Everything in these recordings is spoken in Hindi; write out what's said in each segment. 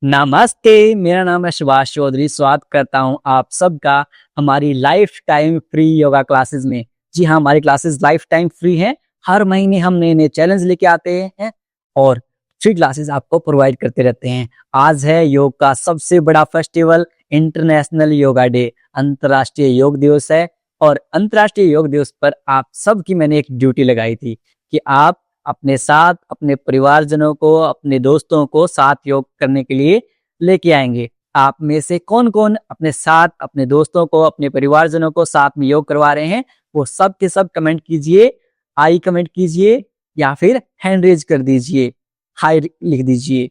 नमस्ते, मेरा नाम है सुभाष चौधरी। स्वागत करता हूं आप सबका हमारी life time free yoga classes में। जी हाँ, हमारी क्लासेस लाइफ टाइम फ्री हैं। हर महीने हम नए-नए चैलेंज लेके आते हैं और फ्री क्लासेस आपको प्रोवाइड करते रहते हैं। आज है योग का सबसे बड़ा फेस्टिवल, इंटरनेशनल योगा डे, अंतर्राष्ट्रीय योग दिवस है। और अंतर्राष्ट्रीय योग दिवस पर आप सबकी मैंने एक ड्यूटी लगाई थी कि आप अपने साथ अपने परिवारजनों को, अपने दोस्तों को साथ योग करने के लिए लेके आएंगे। आप में से कौन-कौन अपने साथ, अपने दोस्तों को, अपने परिवारजनों को साथ में योग करवा रहे हैं, वो सब के सब कमेंट कीजिए, आई कमेंट कीजिए या फिर हैंड रेज कर दीजिए, हाय लिख दीजिए।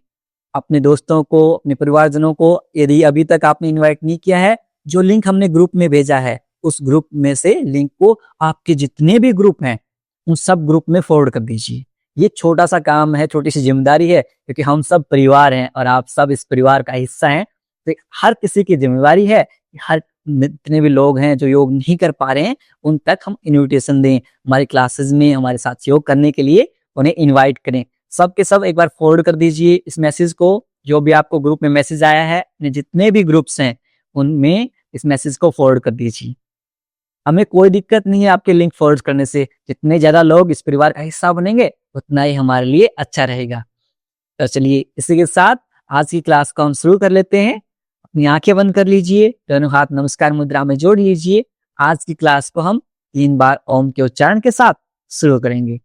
अपने दोस्तों को, अपने परिवारजनों को यदि अभी तक आपने इनवाइट नहीं किया है, जो लिंक हमने ग्रुप में भेजा है, उस ग्रुप में से लिंक को आपके जितने भी ग्रुप हैं, उन सब ग्रुप में फॉरवर्ड कर दीजिए। ये छोटा-सा काम है, छोटी-सी ज़िम्मेदारी है, क्योंकि हम सब परिवार हैं और आप सब इस परिवार का हिस्सा हैं। तो हर किसी की ज़िम्मेदारी है कि हर जितने भी लोग हैं जो योग नहीं कर पा रहे हैं, उन तक हम इन्विटेशन दें। हमारी क्लासेस में हमारे साथ योग करने के लिए उन्हें इनवाइट करें। सब के सब एक बार फॉरवर्ड कर दीजिए इस मैसेज को, जो भी आपको ग्रुप में मैसेज आया है, अपने जितने भी ग्रुप्स हैं, उनमें इस मैसेज को फॉरवर्ड कर दीजिए। हमें कोई दिक्कत नहीं है आपके लिंक फॉरवर्ड करने से। जितने ज़्यादा लोग इस परिवार का हिस्सा बनेंगे, उतना ही हमारे लिए अच्छा रहेगा। तो चलिए इसी के साथ आज की क्लास को हम शुरू कर लेते हैं। अपनी आंखें बंद कर लीजिए, दोनों हाथ नमस्कार मुद्रा में जोड़ लीजिए। आज की क्लास को हम 3 बार ओम के उच्चारण के साथ शुरू करेंगे।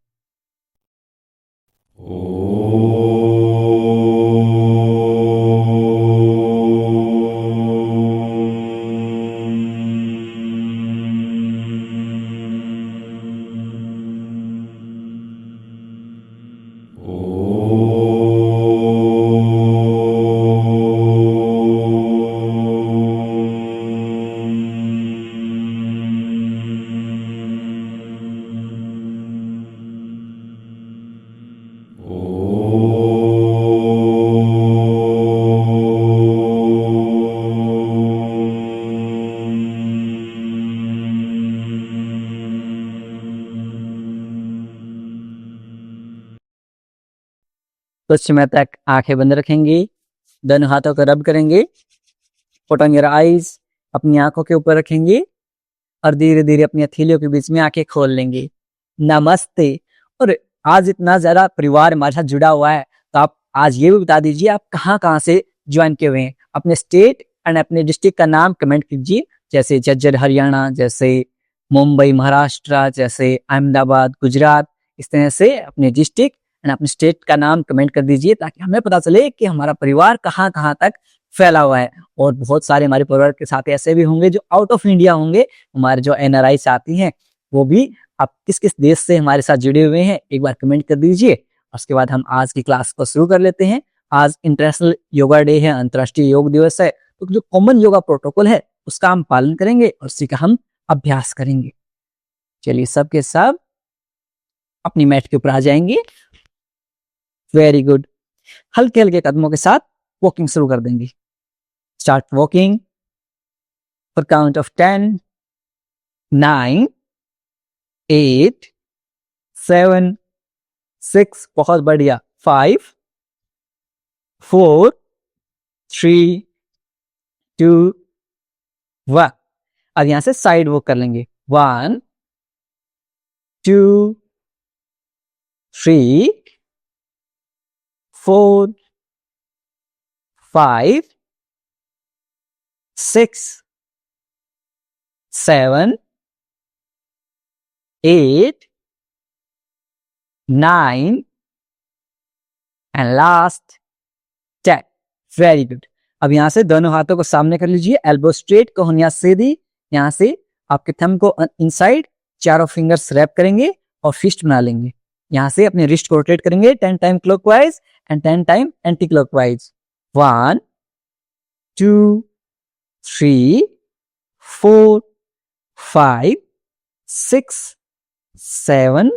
कुछ समय तक आंखें बंद रखेंगे, दोनों हाथों को रब करेंगे, पुट ऑन योर आईज, अपनी आंखों के ऊपर रखेंगे और धीरे धीरे अपनी हथेलियों के बीच में आंखें खोल लेंगे। नमस्ते। और आज इतना ज़्यादा परिवार हमारे साथ जुड़ा हुआ है, तो आप आज ये भी बता दीजिए आप कहाँ-कहाँ से ज्वाइन किए हुए हैं। अपने स्टेट एंड अपने डिस्ट्रिक्ट का नाम कमेंट कीजिए, जैसे झज्जर हरियाणा, जैसे मुंबई महाराष्ट्र, जैसे अहमदाबाद गुजरात। इस तरह से अपने डिस्ट्रिक्ट एंड अपने स्टेट का नाम कमेंट कर दीजिए, ताकि हमें पता चले कि हमारा परिवार कहाँ-कहाँ तक फैला हुआ है। और बहुत सारे हमारे परिवार के साथ ऐसे भी होंगे जो आउट ऑफ इंडिया होंगे। हमारे जो एनआरआई साथी हैं, वो भी आप किस-किस देश से हमारे साथ जुड़े हुए हैं, एक बार कमेंट कर दीजिए। उसके बाद हम आज की क्लास को शुरू कर लेते हैं। आज इंटरनेशनल योगा डे है, अंतर्राष्ट्रीय योग दिवस है। तो जो कॉमन योगा प्रोटोकॉल है, उसका हम पालन करेंगे और उसी का हम अभ्यास करेंगे। चलिए सब के सब अपनी मैट के ऊपर आ जाएंगे। Very good. हल्के-हल्के कदमों के साथ वॉकिंग शुरू कर देंगे। Start walking for count of 10, 9, 8, 7, 6, बहुत बढ़िया, 5, 4, 3, 2, 1। अब यहां से साइड वॉक कर लेंगे। 1, 2, 3, 4, 5, 6, 7, 8, 9 एंड लास्ट 10। Very good. अब यहां से दोनों हाथों को सामने कर लीजिए, एल्बो स्ट्रेट, कोहनियां सीधी। यहां से आपके थंब को इनसाइड, चारों फिंगर्स रैप करेंगे और फिस्ट बना लेंगे। यहां से अपने रिस्ट को रोटेट करेंगे 10 time clockwise and 10 time anti clockwise. 1, 2, 3, 4, 5, 6, 7,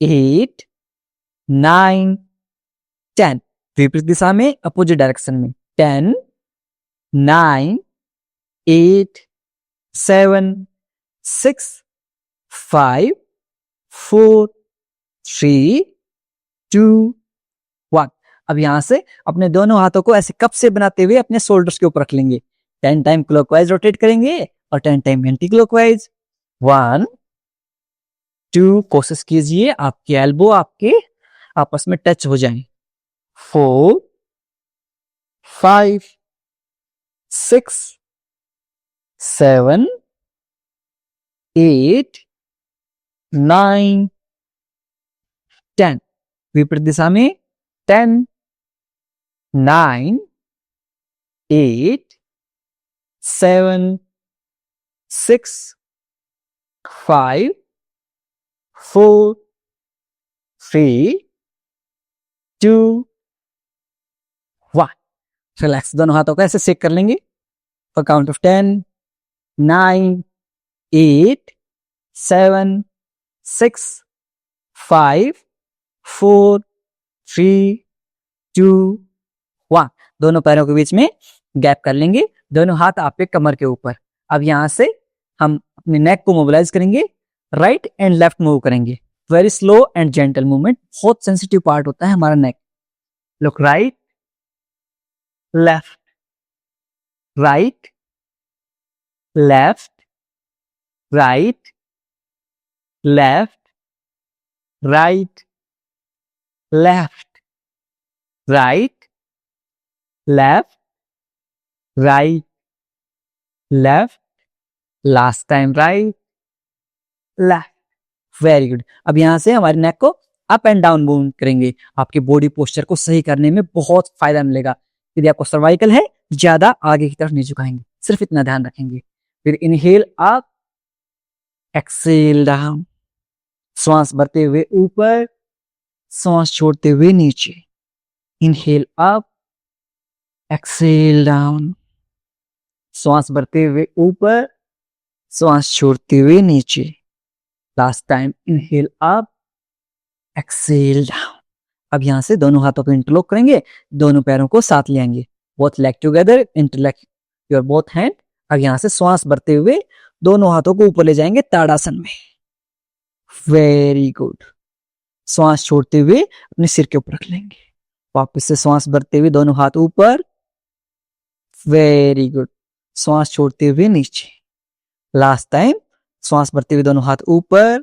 8, 9, 10। विपरीत दिशा में, अपोजिट डायरेक्शन में। 10, 9, 8, 7, 6, 5, 4, 3, 2, 1। अब यहाँ से अपने दोनों हाथों को ऐसे कप से बनाते हुए अपने शोल्डर्स के ऊपर रख लेंगे। 10 टाइम क्लॉकवाइज रोटेट करेंगे और 10 टाइम एंटी क्लॉकवाइज। 1 2, कोशिश कीजिए आपके एल्बो आपके आपस में टच हो जाएं। 4 5 6 7 8 9 10, विपरीत दिशा में 10 9 8 7 6 5 4 3 2 1। रिलैक्स, दोनों हाथों को ऐसे शेक कर लेंगे फॉर काउंट ऑफ 10 9 8 7 6 5 4 3 2 1। दोनों पैरों के बीच में गैप कर लेंगे, दोनों हाथ आपके कमर के ऊपर। अब यहां से हम अपने नेक को मोबिलाइज करेंगे, राइट एंड लेफ्ट मूव करेंगे, very slow and gentle movement. बहुत सेंसिटिव पार्ट होता है हमारा neck. Look right left right left right left right left right left right left, last time right left. Very good. अब यहां से हमारे नेक को अप एंड डाउन मूव करेंगे, आपके बॉडी पोस्चर को सही करने में बहुत फायदा मिलेगा। यदि आपको सर्वाइकल है, ज्यादा आगे की तरफ नहीं झुकाएंगे, सिर्फ इतना ध्यान रखेंगे। फिर इनहेल अप, एक्सेल डाउन, श्वास भरते हुए ऊपर, श्वास छोड़ते हुए नीचे। इनहेल अप, एक्सेल डाउन, श्वास भरते हुए ऊपर, श्वास छोड़ते हुए नीचे। Last time inhale up, exhale down. अब यहां से दोनों हाथों को इंटरलॉक करेंगे, दोनों पैरों को साथ ले आएंगे, both leg together, interlock your both hand. अब यहां से श्वास भरते हुए दोनों हाथों को ऊपर ले जाएंगे ताड़ासन में। Very good. श्वास छोड़ते हुए अपने सिर के ऊपर रख लेंगे, वापस से श्वास भरते हुए दोनों हाथ ऊपर। Very good. श्वास छोड़ते हुए नीचे। लास्ट टाइम, श्वास भरते हुए दोनों हाथ ऊपर,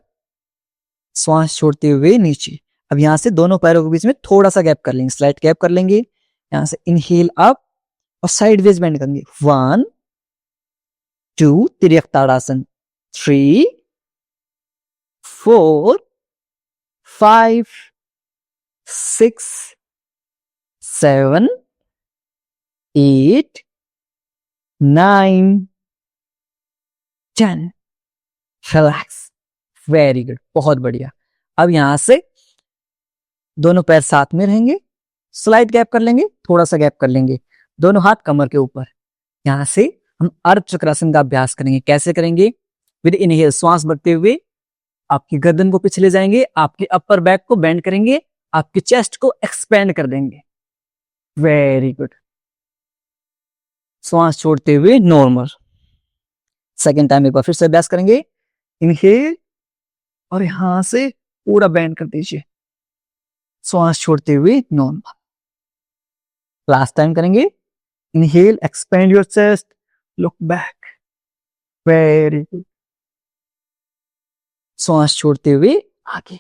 श्वास छोड़ते हुए नीचे। अब यहां से दोनों पैरों के बीच में थोड़ा सा गैप कर लेंगे, स्लाइट गैप कर लेंगे। यहां से इनहेल अप और साइडवेज बेंड करेंगे। 1 2, तिर्यक ताड़ासन। 3 4 5 6 7 8 9 10। रिलैक्स। वेरी गुड, बहुत बढ़िया। अब यहां से दोनों पैर साथ में रहेंगे, स्लाइड गैप कर लेंगे, थोड़ा सा गैप कर लेंगे, दोनों हाथ कमर के ऊपर। यहां से हम अर्ध चक्रासन का अभ्यास करेंगे। कैसे करेंगे? विद इनहेल, श्वास भरते हुए आपकी गर्दन को पीछे ले जाएंगे, आपके अपर बैक को बेंड करेंगे, आपके चेस्ट को एक्सपेंड कर देंगे। Very good. श्वास छोड़ते हुए नॉर्मल। सेकेंड टाइम एक बार फिर से अभ्यास करेंगे। इनहेल और यहां से पूरा बेंड कर दीजिए, श्वास छोड़ते हुए नॉर्मल। लास्ट टाइम करेंगे। Inhale, expand your chest, look back. Very good. श्वास छोड़ते हुए आगे।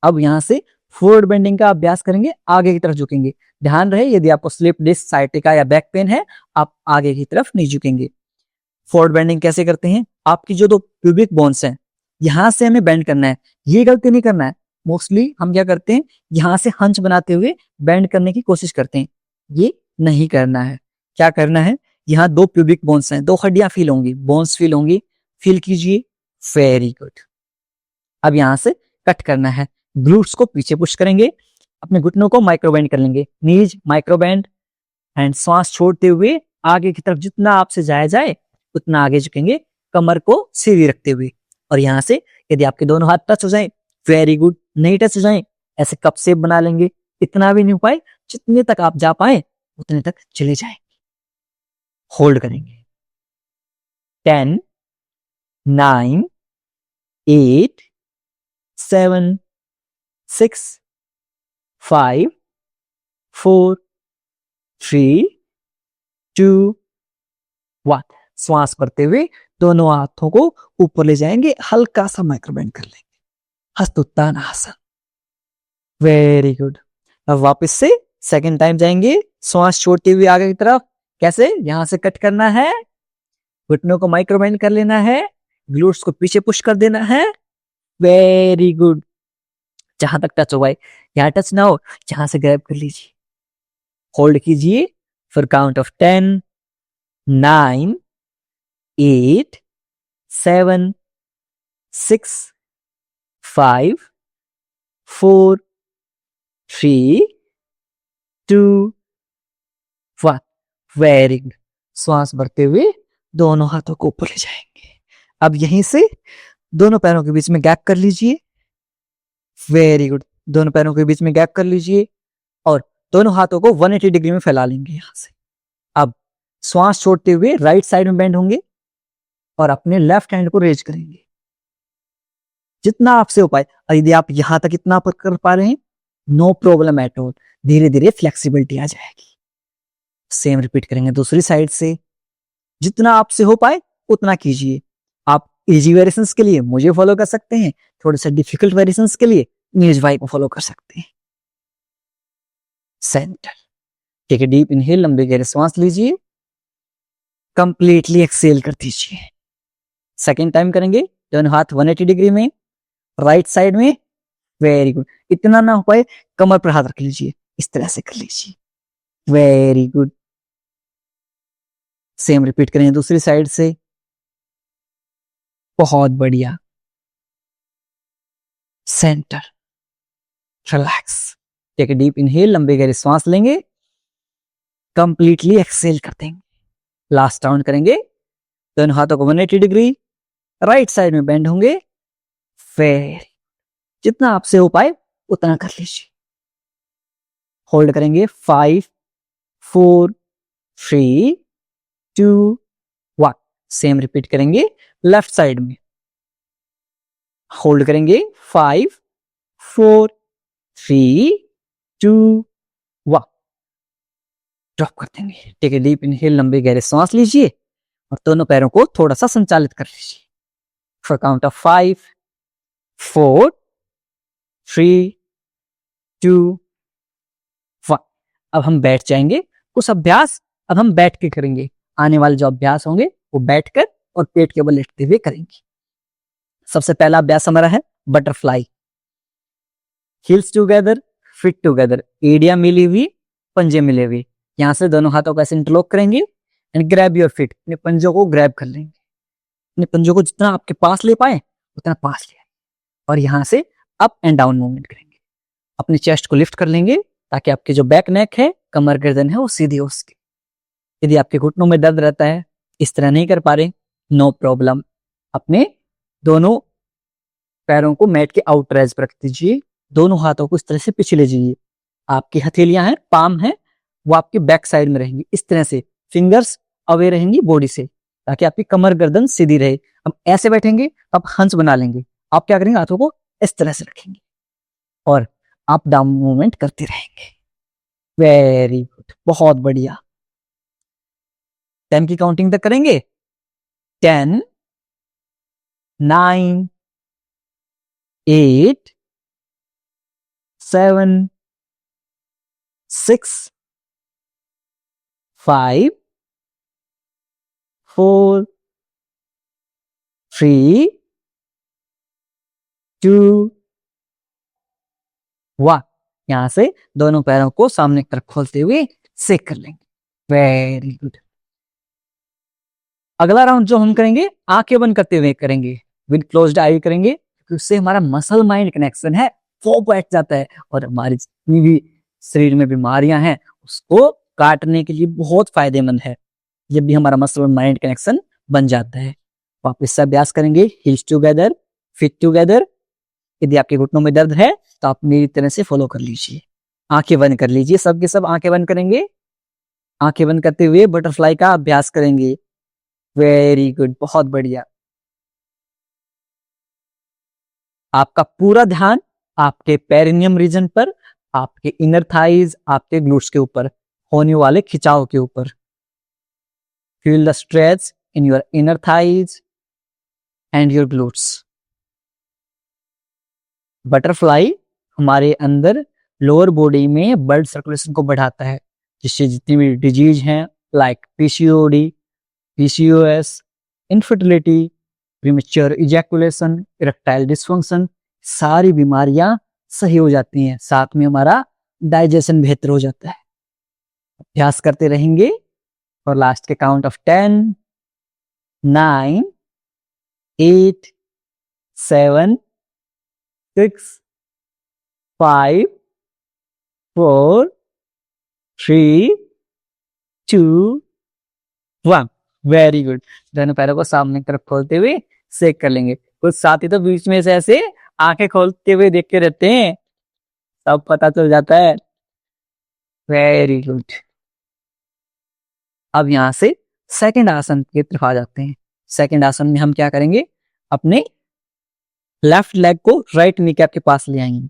अब यहां से फॉरवर्ड बेंडिंग का अभ्यास करेंगे, आगे की तरफ झुकेंगे। ध्यान रहे, यदि आपको स्लिप डिस्क, साइटिका या बैक पेन है, आप आगे की तरफ नहीं झुकेंगे। फॉरवर्ड बेंडिंग कैसे करते हैं? आपकी जो दो प्यूबिक बोन्स हैं, यहां से हमें बेंड करना है। ये गलती नहीं करना है। मोस्टली हम क्या करते हैं, यहां से हंच बनाते हुए बेंड करने की कोशिश करते हैं। ये नहीं करना है। क्या करना है, यहाँ दो प्यूबिक बोन्स हैं, दो हड्डियां फील होंगी, बोन्स फील होंगी, फील कीजिए। Very good. अब यहां से कट करना है, ग्लूट्स को पीछे पुश करेंगे, अपने घुटनों को माइक्रो बेंड कर लेंगे, नीज माइक्रो बेंड, एंड श्वास छोड़ते हुए आगे की तरफ जितना आपसे जाया जाए उतना आगे झुकेंगे, कमर को सीधी रखते हुए। और यहां से यदि आपके दोनों हाथ टच हो जाएं, वेरी गुड। नहीं टच हो जाएं, ऐसे कप शेप बना लेंगे। इतना भी नहीं हो पाए, जितने तक आप जा पाए उतने तक चले जाएंगे। होल्ड करेंगे। 10 9 8 7 6 5 4 3 2 1। श्वास भरते हुए दोनों हाथों को ऊपर ले जाएंगे, हल्का सा माइक्रोबेंड कर लेंगे, हस्तोत्तानासन। Very good. अब वापस से सेकंड टाइम जाएंगे, श्वास छोड़ते हुए आगे की तरफ। कैसे? यहां से कट करना है, घुटनों को माइक्रोबेंड कर लेना है, ग्लूट्स को पीछे पुश कर देना है। Very good. जहां तक टच हुआ है, यहां टच ना हो, जहां से ग्रैब कर लीजिए, होल्ड कीजिए for count of 10 9 8 7 6 5 4 3 2 1। Very good. श्वास भरते हुए दोनों हाथों को ऊपर ले जाएंगे। अब यहीं से दोनों पैरों के बीच में गैप कर लीजिए। Very good. दोनों पैरों के बीच में गैप कर लीजिए और दोनों हाथों को 180 डिग्री में फैला लेंगे यहां से। अब श्वास छोड़ते हुए राइट साइड में बेंड होंगे और अपने लेफ्ट हैंड को रेज करेंगे जितना आपसे हो पाए। यदि आप यहां तक इतना कर पा रहे हैं, नो प्रॉब्लम एट ऑल, धीरे धीरे फ्लेक्सिबिलिटी आ जाएगी। सेम रिपीट करेंगे दूसरी साइड से। जितना आपसे हो पाए उतना कीजिए। आप इजी वेरिएशंस के लिए मुझे फॉलो कर सकते हैं, थोड़े से डिफिकल्ट वेरिएशंस के लिए नीरज भाई को फॉलो कर सकते हैं। Centre, take a deep inhale, लंबे गहरे सांस लीजिए, कंप्लीटली एक्सेल कर दीजिए। सेकेंड टाइम करेंगे, दोनों हाथ 180 डिग्री में, राइट साइड में। Very good. इतना ना हो पाए कमर पर हाथ रख लीजिए, इस तरह से कर लीजिए। Very good. सेम रिपीट करेंगे दूसरी साइड से। बहुत बढ़िया। Centre, relax, take a deep inhale, लंबे गहरे सांस लेंगे, कंप्लीटली एक्सेल कर देंगे। लास्ट राउंड करेंगे, दोनों हाथों को 180 डिग्री, राइट साइड में बेंड होंगे। वेरी, जितना आपसे हो पाए उतना कर लीजिए। होल्ड करेंगे 5 4 3 2 1। सेम रिपीट करेंगे लेफ्ट साइड में। होल्ड करेंगे 5 4 3 2 1। ड्रॉप कर देंगे। टेक ए डीप इनहेल, लंबे गहरे सांस लीजिए और दोनों पैरों को थोड़ा सा संचालित कर लीजिए फॉर काउंट ऑफ 5 4 3 2 1। अब हम बैठ जाएंगे। कुछ अभ्यास अब हम बैठ के करेंगे। आने वाले जो अभ्यास होंगे वो बैठकर और पेट के बल लेटते हुए करेंगे। सबसे पहला अभ्यास हमारा है butterfly. Heels together, feet together, एड़ियां मिली हुई, पंजे मिले हुए। यहां से दोनों हाथों को ऐसे इंटरलॉक करेंगे एंड ग्रैब योर फिट। अपने पंजों को ग्रैब कर लेंगे। अपने पंजों को जितना आपके पास ले पाए उतना पास ले आए और यहां से अप एंड डाउन मूवमेंट करेंगे। अपनी चेस्ट को लिफ्ट कर लेंगे ताकि आपके जो बैक नेक है, कमर गर्दन है, वो सीधी हो सके। यदि आपके घुटनों में दर्द रहता है, इस तरह नहीं कर पा रहे, नो प्रॉब्लम। अपने दोनों पैरों को मैट के आउटर एज पर रख दीजिए। दोनों हाथों को इस तरह से पीछे ले जाइए। आपकी हथेलियां हैं, पाम है, वो आपके बैक साइड में रहेंगी। इस तरह से फिंगर्स अवे रहेंगी बॉडी से ताकि आपकी कमर गर्दन सीधी रहे। अब ऐसे बैठेंगे, अब हंस बना लेंगे। आप क्या करेंगे, हाथों को इस तरह से रखेंगे और अप डाउन मूवमेंट करते रहेंगे। वेरी गुड, बहुत बढ़िया। 10 की काउंटिंग तक करेंगे। 10 9 8 7 6 5 4 3 2 1। यहां से दोनों पैरों को सामने की तरफ खोलते हुए सेक कर लेंगे। Very good. अगला राउंड जो हम करेंगे, आंखें बंद करते हुए करेंगे, विद क्लोज्ड आई करेंगे, क्योंकि उससे हमारा मसल माइंड कनेक्शन है वो बैठ जाता है और हमारी जितनी भी शरीर में बीमारियां हैं उसको काटने के लिए बहुत फायदेमंद है जब भी हमारा मसल माइंड कनेक्शन बन जाता है। वापस से अभ्यास करेंगे, हील्स टुगेदर, फिट टुगेदर। यदि आपके घुटनों में दर्द है तो आप मेरी तरह से फॉलो कर लीजिए। आंखें बंद कर लीजिए, सबके सब आंखें बंद करेंगे। आंखें बंद करते हुए बटरफ्लाई का अभ्यास करेंगे। वेरी गुड, बहुत बढ़िया। आपका पूरा ध्यान आपके पेरिनियम रीजन पर, आपके इनर थाइज, आपके ग्लूट्स के ऊपर होने वाले खिंचाव के ऊपर। Feel the stretch in your inner thighs and your glutes. Butterfly हमारे अंदर लोअर बॉडी में ब्लड सर्कुलेशन को बढ़ाता है, जिससे जितनी भी डिजीज हैं like PCOD, PCOS, infertility, premature ejaculation, erectile dysfunction, सारी बीमारियां सही हो जाती हैं। साथ में हमारा डाइजेशन बेहतर हो जाता है। अभ्यास करते रहेंगे और लास्ट के काउंट ऑफ 10, 9, 8, 7, 6, 5, 4, 3, 2, 1। Very good. दोनों पैरों को सामने की तरफ खोलते हुए सेक कर लेंगे। कुछ साथी तो बीच में से ऐसे आंखें खोलते हुए देखते रहते हैं, सब पता चल जाता है। Very good. अब यहां से सेकंड आसन की तरफ आ जाते हैं। सेकंड आसन में हम क्या करेंगे, अपने लेफ्ट लेग को राइट नी कैप के पास ले आएंगे,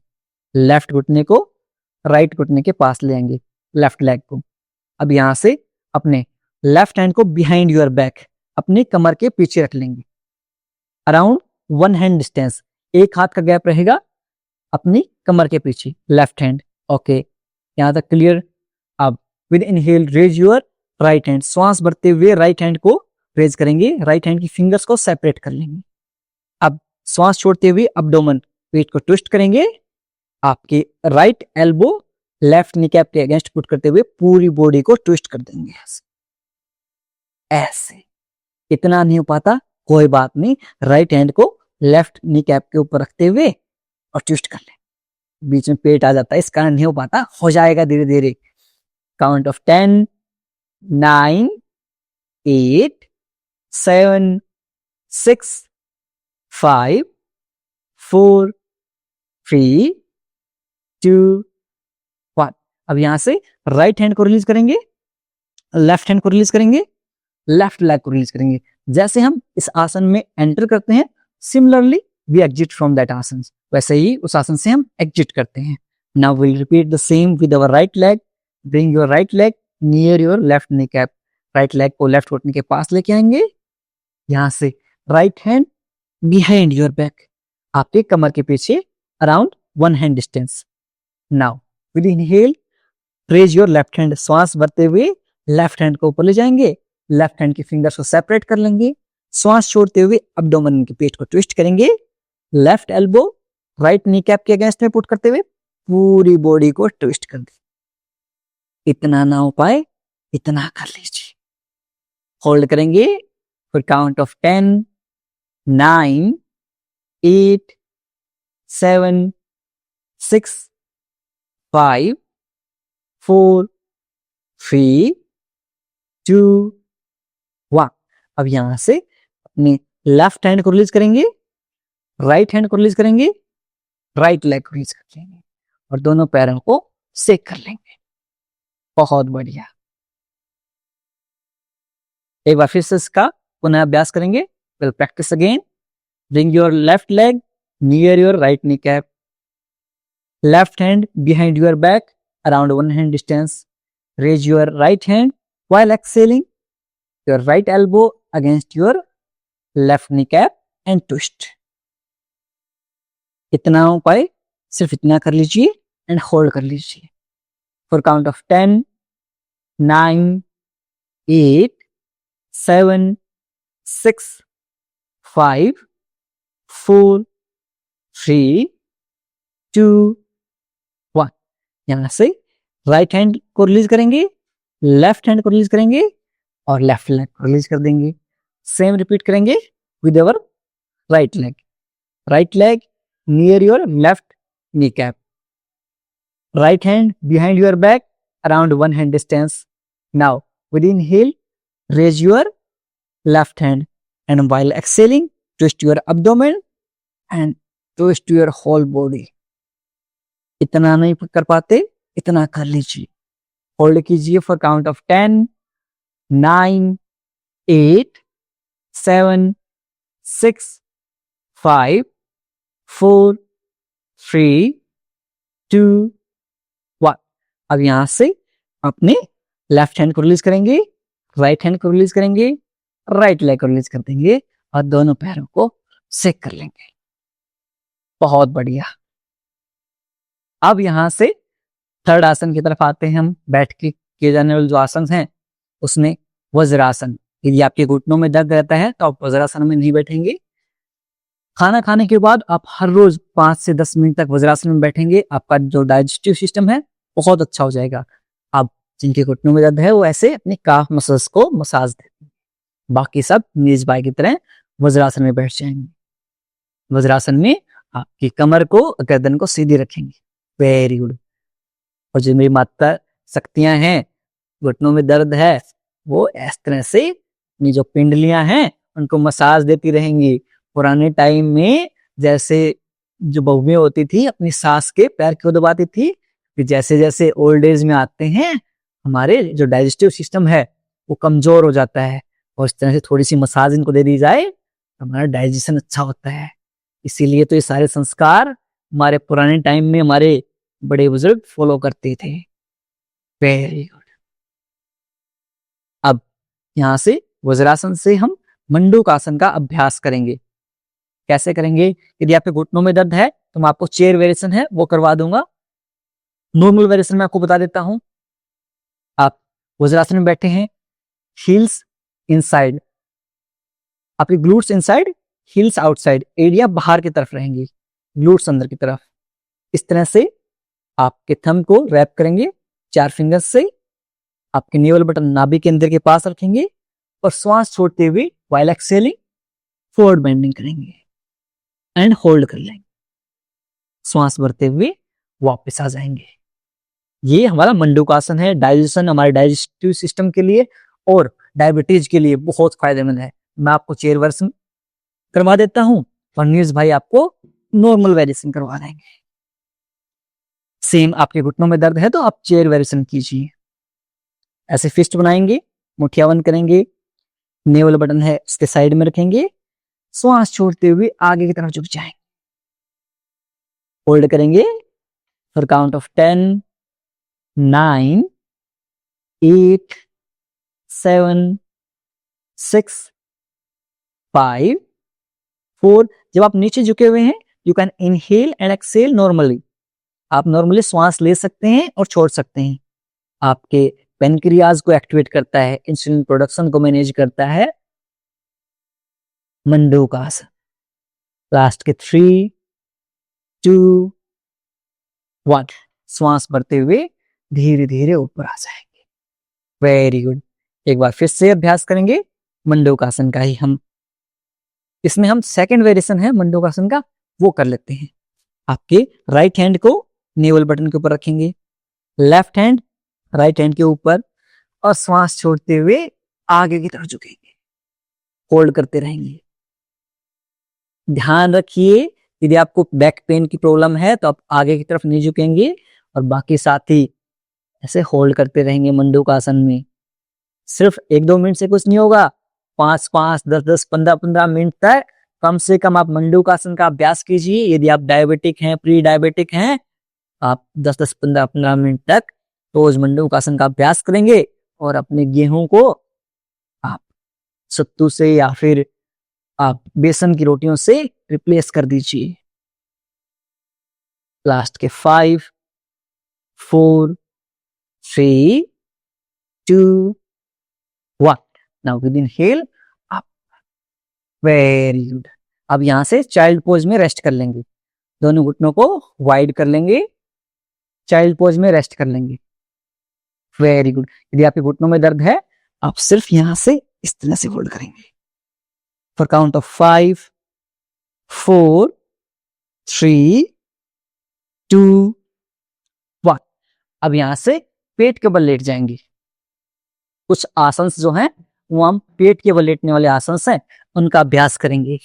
लेफ्ट घुटने को राइट घुटने के पास ले आएंगे, लेफ्ट लेग को। अब यहां से अपने लेफ्ट हैंड को बिहाइंड योर बैक, अपनी कमर के पीछे रख लेंगे, अराउंड 1 हैंड डिस्टेंस, एक हाथ का गैप रहेगा अपनी कमर के पीछे, लेफ्ट हैंड। ओके, यहां तक क्लियर। अब with inhale raise your right hand, श्वास भरते हुए राइट हैंड को रेज करेंगे, राइट हैंड की फिंगर्स को सेपरेट कर लेंगे। अब श्वास छोड़ते हुए अब्डोमेन, पेट को ट्विस्ट करेंगे, आपके right elbow left knee cap के अगेंस्ट पुट करते हुए पूरी बॉडी को ट्विस्ट कर देंगे ऐसे। इतना नहीं हो पाता कोई बात नहीं, राइट हैंड को लेफ्ट नी कैप के ऊपर रखते हुए और ट्विस्ट कर लें। बीच में पेट आ जाता है, इस कारण नहीं हो पाता, हो जाएगा धीरे धीरे। Count of 10, 9, 8, 7, 6, 5, 4, 3, 2, 1। अब यहां से राइट हैंड को रिलीज करेंगे, लेफ्ट हैंड को रिलीज करेंगे, लेफ्ट लेग को रिलीज करेंगे। जैसे हम इस आसन में एंटर करते हैं, similarly we exit from that asana, वैसे ही उस आसन से हम एग्जिट करते हैं। Now we repeat the same with our right leg. Bring your right leg near your left kneecap, right leg को लेफ्ट घुटने के पास लेके आएंगे। यहां से right hand behind your back, आपके कमर के पीछे, around 1 hand distance. Now with inhale raise your left hand, श्वास भरते हुए लेफ्ट हैंड को ऊपर ले जाएंगे, लेफ्ट हैंड की फिंगर्स को सेपरेट कर लेंगे, श्वास छोड़ते हुए अब्डोमेन के पेट को ट्विस्ट करेंगे, left elbow right knee cap के अगेंस्ट में पुट करते हुए पूरी बॉडी को ट्विस्ट कर दे। इतना ना हो पाए इतना कर लीजिए। होल्ड करेंगे फॉर काउंट ऑफ 10, 9, 8, 7, 6, 5, 4, 3, 2, 1। अब यहां से अपने लेफ्ट हैंड को रिलीज करेंगे, राइट हैंड को रिलीज करेंगे, राइट लेग को रिलीज कर लेंगे और दोनों पैरों को सेक कर लेंगे। बहुत बढ़िया। एक बार फिर से इसका पुनः अभ्यास करेंगे। Will practice again. Bring your left leg near your right knee cap, left hand behind your back, around 1 hand distance. Raise your right hand while exhaling, your right elbow against your left kneecap and twist. इतना हो पाए सिर्फ इतना कर लीजिए एंड होल्ड कर लीजिए फॉर काउंट ऑफ 10, 9, 8, 7, 6, 5, 4, 3, 2, 1। यहां से राइट हैंड को रिलीज करेंगे, लेफ्ट हैंड को रिलीज करेंगे और लेफ्ट लेग को रिलीज कर देंगे। सेम रिपीट करेंगे with our right leg. Right leg near your left kneecap, right hand behind your back, around 1 hand distance. Now with inhale raise your left hand and while exhaling twist your abdomen and twist your whole body. इतना नहीं कर पाते इतना कर लीजिए। होल्ड कीजिए फॉर काउंट ऑफ 10, 9, 8, 7, 6, 5, 4, 3, 2, अब यहाँ से अपने लेफ्ट हैंड को रिलीज करेंगे, राइट हैंड को रिलीज करेंगे, राइट लेग को रिलीज कर देंगे और दोनों पैरों को सेक कर लेंगे। बहुत बढ़िया। अब यहां से थर्ड आसन की तरफ आते हैं हम। बैठ के किए जाने वाले जो आसन हैं उसमें वज्रासन। यदि आपके घुटनों में दर्द रहता है तो आप वज्रासन में नहीं बैठेंगे। खाना खाने के बाद आप हर रोज 5 से 10 मिनट तक वज्रासन में बैठेंगे, आपका जो डाइजेस्टिव सिस्टम है बहुत अच्छा हो जाएगा। आप जिनके घुटनों में दर्द है वो ऐसे अपने काफ मसल्स को मसाज देते हैं। बाकी सब नीज बाई की तरह वज्रासन में बैठ जाएंगे। वज्रासन में आपकी कमर को, गर्दन को सीधी रखेंगे। Very good. और जो मेरी माता शक्तियां हैं, घुटनों में दर्द है, वो इस तरह से अपनी जो पिंडलियां हैं उनको मसाज देती रहेंगी। पुराने टाइम में जैसे जो बहुएं होती थी अपनी सास के पैर क्यों दबाती थी, कि जैसे जैसे ओल्ड एज में आते हैं हमारे जो डाइजेस्टिव सिस्टम है वो कमजोर हो जाता है, और इस तरह से थोड़ी सी मसाज इनको दे दी जाए हमारा डाइजेशन अच्छा होता है। इसीलिए तो ये सारे संस्कार हमारे पुराने टाइम में हमारे बड़े बुजुर्ग फॉलो करते थे। Very good. अब यहां से वज्रासन से हम मंडूक आसन का अभ्यास करेंगे। कैसे करेंगे? यदि आपके घुटनों में दर्द है तो मैं आपको चेयर वेरिएशन है वो करवा दूंगा। नॉर्मल वेरिएशन में आपको बता देता हूं। आप वज्रासन में बैठे हैं, हील्स इनसाइड, आपके glutes inside, heels outside, area बाहर की तरफ रहेंगी, ग्लूट्स अंदर की तरफ। इस तरह से आपके थंब को रैप करेंगे 4 फिंगर्स से, आपके नेवल बटन नाभि के अंदर के पास रखेंगे और श्वास छोड़ते हुए व्हाइल एक्सहेलिंग फॉरवर्ड बेंडिंग करेंगे एंड होल्ड कर लेंगे। श्वास भरते हुए वापस आ जाएंगे। ये हमारा मंडूकासन है। डाइजेशन, हमारे डाइजेस्टिव सिस्टम के लिए और डायबिटीज के लिए बहुत फायदेमंद है। मैं आपको चेयर वेरिएशन करवा देता हूं और न्यूज भाई आपको नॉर्मल वेरिएशन करवा देंगे। सेम आपके घुटनों में दर्द है तो आप चेयर वेरिएशन कीजिए। ऐसे फिस्ट बनाएंगे, मुठिया बंद करेंगे, नेवल बटन है उसके साइड में रखेंगे, श्वास छोड़ते हुए आगे की तरफ झुक जाएंगे, होल्ड करेंगे फॉर काउंट ऑफ 10, 9, 8, 7, 6, 5, 4। जब आप नीचे झुके हुए हैं you can inhale and exhale normally. आप नॉर्मली श्वास ले सकते हैं और छोड़ सकते हैं। आपके पेनक्रियाज को एक्टिवेट करता है, इंसुलिन प्रोडक्शन को मैनेज करता है मंडूकासन। लास्ट के 3, 2, 1 श्वास भरते हुए धीरे धीरे ऊपर आ जाएंगे। Very good. एक बार फिर से अभ्यास करेंगे मंडूकासन का ही हम। इसमें हम सेकंड वेरिएशन है मंडूकासन का वो कर लेते हैं। आपके राइट हैंड को नेवल बटन के ऊपर रखेंगे, लेफ्ट हैंड राइट हैंड के ऊपर, और श्वास छोड़ते हुए आगे की तरफ झुकेंगे, होल्ड करते रहेंगे। ध्यान रखिए यदि आपको बैक पेन की प्रॉब्लम है तो आप आगे की तरफ नहीं झुकेंगे और बाकी साथी ऐसे होल्ड करते रहेंगे मंडूकासन में। सिर्फ 1-2 मिनट से कुछ नहीं होगा, 5-5, 10-10, 15-15 मिनट तक कम से कम आप मंडूकासन का अभ्यास कीजिए। यदि आप डायबिटिक हैं, प्री डायबिटिक हैं, आप 10-10, 15-15 मिनट तक रोज मंडूकासन का अभ्यास करेंगे और अपने गेहूं को आप सत्तू से या फिर आप बेसन की रोटियों से रिप्लेस कर दीजिए। लास्ट के 5, 4, 3, 2, 1 now with inhale up. Very good. अब यहां से चाइल्ड पोज में रेस्ट कर लेंगे, दोनों घुटनों को वाइड कर लेंगे, चाइल्ड पोज में रेस्ट कर लेंगे। Very good. यदि आपके घुटनों में दर्द है आप सिर्फ यहां से इस तरह से होल्ड करेंगे फॉर काउंट ऑफ 5, 4, 3, 2, 1। अब यहां से पेट के बल लेट जाएंगे। कुछ आसन जो हैं वो हम पेट के बल लेटने वाले आसन हैं उनका अभ्यास करेंगे।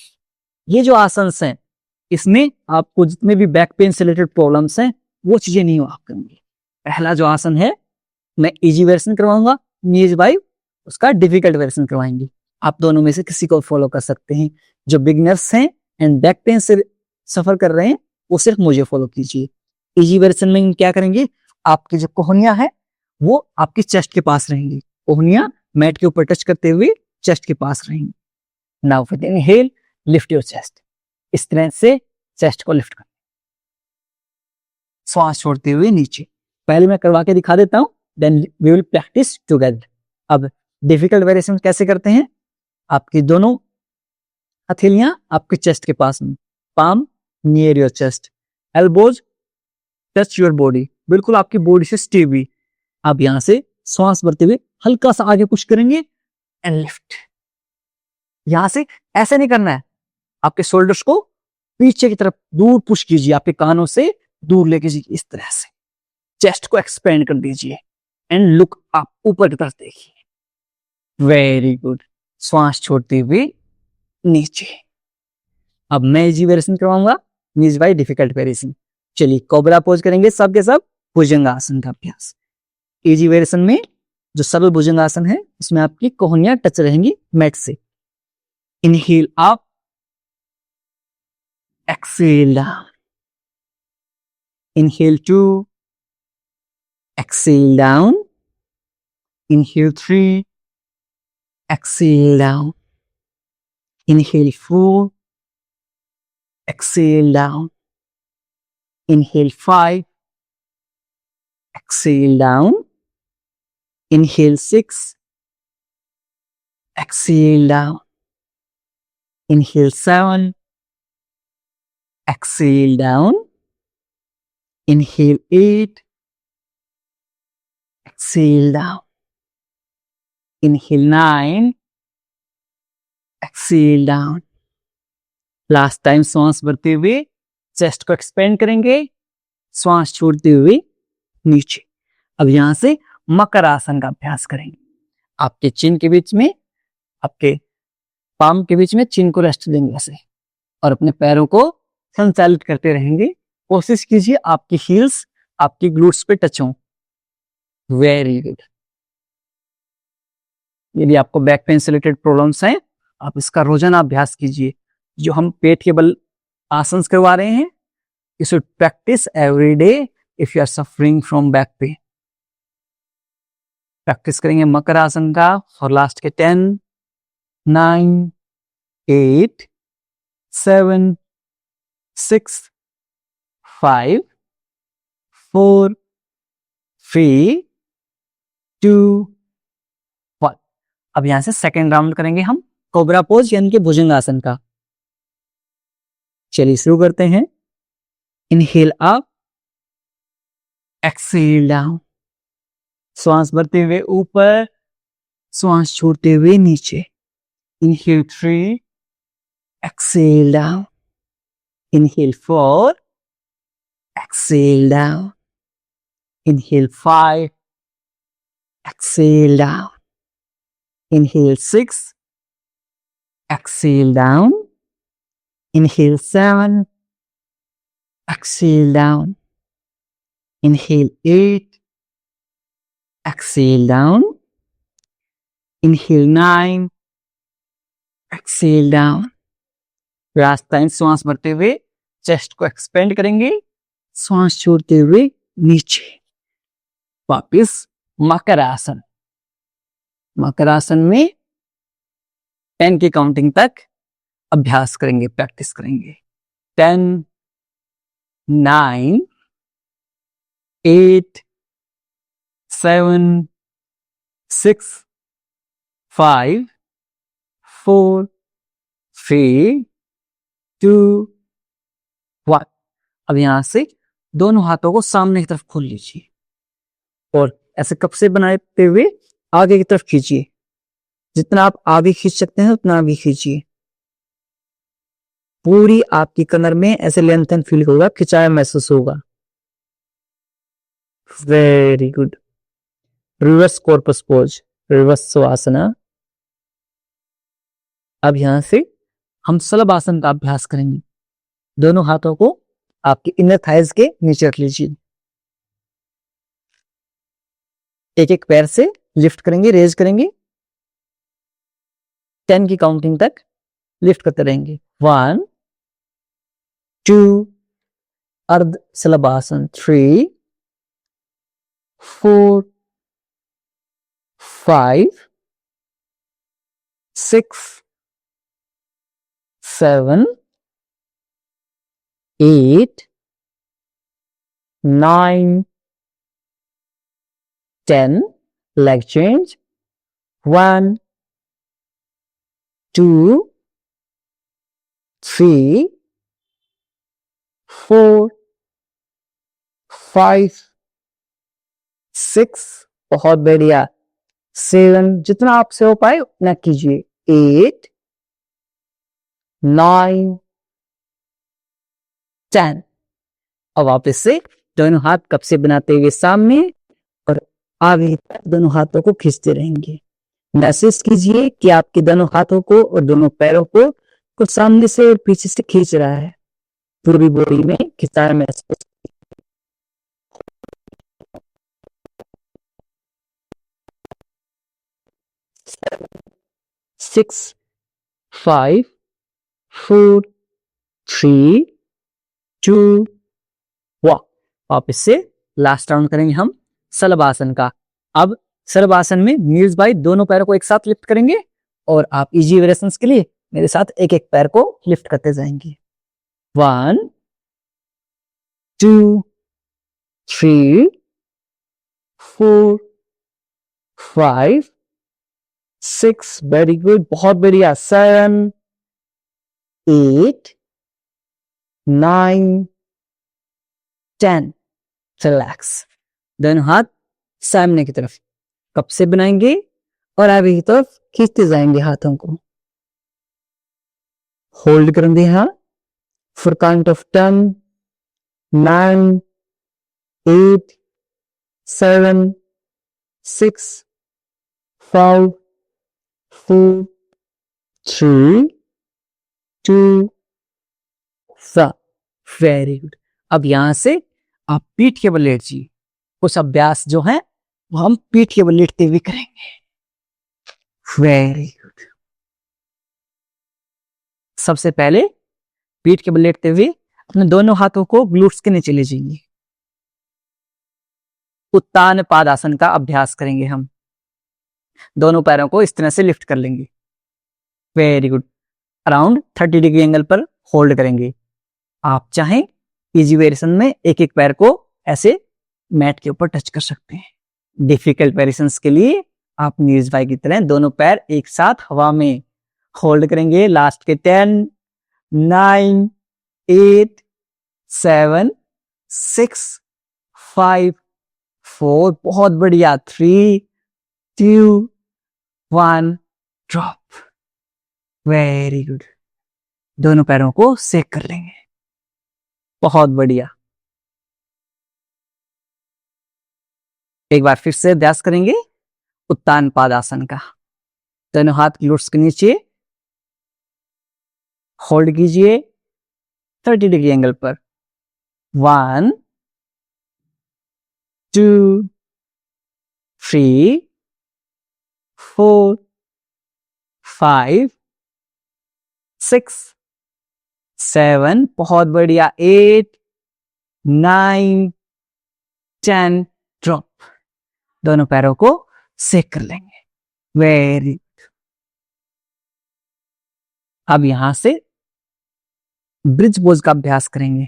ये जो आसन हैं इसमें आपको जितने भी बैक पेन से रिलेटेड प्रॉब्लम्स हैं वो चीजें नहीं आप करेंगे। पहला जो आसन है मैं इजी वेरिएशन करवाऊंगा, नीज भाई उसका डिफिकल्ट वेरिएशन करवाएंगे। आप दोनों में से किसी को फॉलो कर सकते हैं। जो बिगिनर्स हैं एंड बैक पेन से सफर कर रहे हैं वो सिर्फ मुझे फॉलो कीजिए। इजी वेरिएशन में क्या करेंगे, आपकी जो कोहनियां है वो आपकी चेस्ट के पास रहेंगी, कोहनियां मैट के ऊपर टच करते हुए चेस्ट के पास रहेंगी। Now with inhale lift your chest, इस तरह से चेस्ट को लिफ्ट कर, श्वास छोड़ते हुए नीचे। पहले मैं करवा के दिखा देता हूं, then we will practice together. अब डिफिकल्ट वेरिएशन कैसे करते हैं, आपकी दोनों हथेलियां आपके चेस्ट के पास में, palm near your chest, elbows touch your body, बिल्कुल आपकी बॉडी से स्टे हुई। आप यहां से श्वास भरते हुए हल्का सा आगे पुश करेंगे एंड लिफ्ट। यहां से ऐसे नहीं करना है, आपके शोल्डर्स को पीछे की तरफ दूर पुश कीजिए, आपके कानों से दूर लेके जाइए, इस तरह से चेस्ट को एक्सपेंड कर दीजिए एंड लुक अप, ऊपर की तरफ देखिए। वेरी गुड, श्वास छोड़ते हुए नीचे। अब मैं इजी वेरिएशन करवाऊंगा, मीज बाई डिफिकल्ट वेरिएशन। चलिए कोबरा पोज करेंगे सब के सब, भुजंगासन का अभ्यास। इजी वेरिएशन में जो सरल भुजंगासन है उसमें आपकी कोहनियां टच रहेंगी मैट से। Inhale up, exhale down, inhale 2, exhale down, inhale 3, exhale down, inhale 4, exhale down, inhale 5, exhale down, inhale 6, exhale down, inhale 7, exhale down, inhale 8, exhale down, inhale 9, exhale down। Last time श्वास भरते हुए चेस्ट को एक्सपेंड करेंगे, श्वास छोड़ते हुए नीचे। अब यहां से मकर आसन का अभ्यास करेंगे। आपके चिन के बीच में, आपके पाम के बीच में चिन को रेस्ट देंगे ऐसे, और अपने पैरों को संचालित करते रहेंगे। कोशिश कीजिए आपकी हील्स आपकी ग्लूट्स पे टच हों। Very good. यदि आपको बैक पेन से रिलेटेड प्रॉब्लम्स हैं, आप इसका रोजाना अभ्यास कीजिए। जो हम पेट के बल आसन करवा रहे हैं, you should practice every day if you are suffering from back pain. Practice करेंगे मकर आसन का और लास्ट के 10, 9, 8, 7, 6, 5, 4, 3, 2, 1। अब यहां से सेकेंड राउंड करेंगे हम कोबरा पोज यानी कि भुजंगासन का। चलिए शुरू करते हैं। इनहेल अप, एक्सेल डाउन, श्वास भरते हुए ऊपर, श्वास छोड़ते हुए नीचे। Inhale 3, exhale down, inhale 4, exhale down, inhale 5, exhale down, inhale 6, exhale down, inhale 7, exhale down, inhale 8, exhale down, inhale 9, exhale down। Last time श्वास भरते हुए चेस्ट को एक्सपेंड करेंगे, श्वास छोड़ते हुए नीचे। वापिस मकर आसन। मकर आसन में 10 की काउंटिंग तक अभ्यास करेंगे, प्रैक्टिस करेंगे। 10, 9, 8, 7, 6, 5, 4, 3, 2, 1। अब यहां से दोनों हाथों को सामने की तरफ खोल लीजिए और ऐसे कप से बनाते हुए आगे की तरफ खींचिए। जितना आप आगे खींच सकते हैं उतना आगे खींचिए। पूरी आपकी कमर में ऐसे लेंथन फील होगा, खिंचाव महसूस होगा। Very good. Reverse corpse pose, reverse savasana. अब यहां से हम शलभ आसन का अभ्यास करेंगे। दोनों हाथों को आपके इनर थाइज के नीचे रख लीजिए। एक एक पैर से लिफ्ट करेंगे, रेज करेंगे। 10 की काउंटिंग तक लिफ्ट करते रहेंगे। 1, 2, अर्ध शलभासन, 3, 4 5 6 7 8 9 10 leg change 1 2 3 4 5 6 बहुत बढ़िया 7 जितना आपसे हो पाए उतना कीजिए 8 9 10 अब वापस से दोनों हाथ कप से बनाते हुए सामने और आगे तक दोनों हाथों को खींचते रहेंगे। महसूस कीजिए कि आपके दोनों हाथों को और दोनों पैरों को कुछ सामने से और पीछे से खींच रहा है। पूरी बॉडी में खिंचाव महसूस 6 5 4 3 2 1 वापस से लास्ट राउंड करेंगे हम शलभासन का। अब शलभासन में नील्स भाई दोनों पैरों को एक साथ लिफ्ट करेंगे और आप इजी वेरिएशंस के लिए मेरे साथ एक एक पैर को लिफ्ट करते जाएंगे। 1 2 3 4 5 6 वेरी गुड बहुत बढ़िया 7 8 9 10 रिलैक्स। दोनों हाथ सामने की तरफ कप से बनाएंगे और आगे की तरफ खींचते जाएंगे हाथों को। होल्ड करेंगे यहाँ for count of 10 9 8 7 6 5 4 3 2 1 very good. अब यहां से आप पीठ के बल लेट जाइए। कुछ अभ्यास जो है वो हम पीठ के बल लेटते हुए करेंगे। Very good. सबसे पहले पीठ के बल लेटते हुए अपने दोनों हाथों को ग्लूट्स के नीचे ले जाएंगे। उत्तान पादासन का अभ्यास करेंगे हम। दोनों पैरों को इस तरह से लिफ्ट कर लेंगे। Very good. Around 30 degree angle पर होल्ड करेंगे। आप चाहें इजी वेरिएशन में एक एक पैर को ऐसे मैट के ऊपर टच कर सकते हैं। डिफिकल्ट वेरिएशंस के लिए आप नील्स भाई की तरह दोनों पैर एक साथ हवा में होल्ड करेंगे। लास्ट के 10 9 8 7 6 5 4 बहुत बढ़िया 3 2 1 ड्रॉप। Very good. दोनों पैरों को सेक कर लेंगे। बहुत बढ़िया। एक बार फिर से अभ्यास करेंगे उत्तान पादासन का। दोनों हाथ ग्लूट्स के नीचे होल्ड कीजिए 30 डिग्री एंगल पर। 1 2 3 4 5 6 7 बहुत बढ़िया 8 9 10 ड्रॉप। दोनों पैरों को सेक कर लेंगे। Very good. अब यहां से ब्रिज पोज का अभ्यास करेंगे।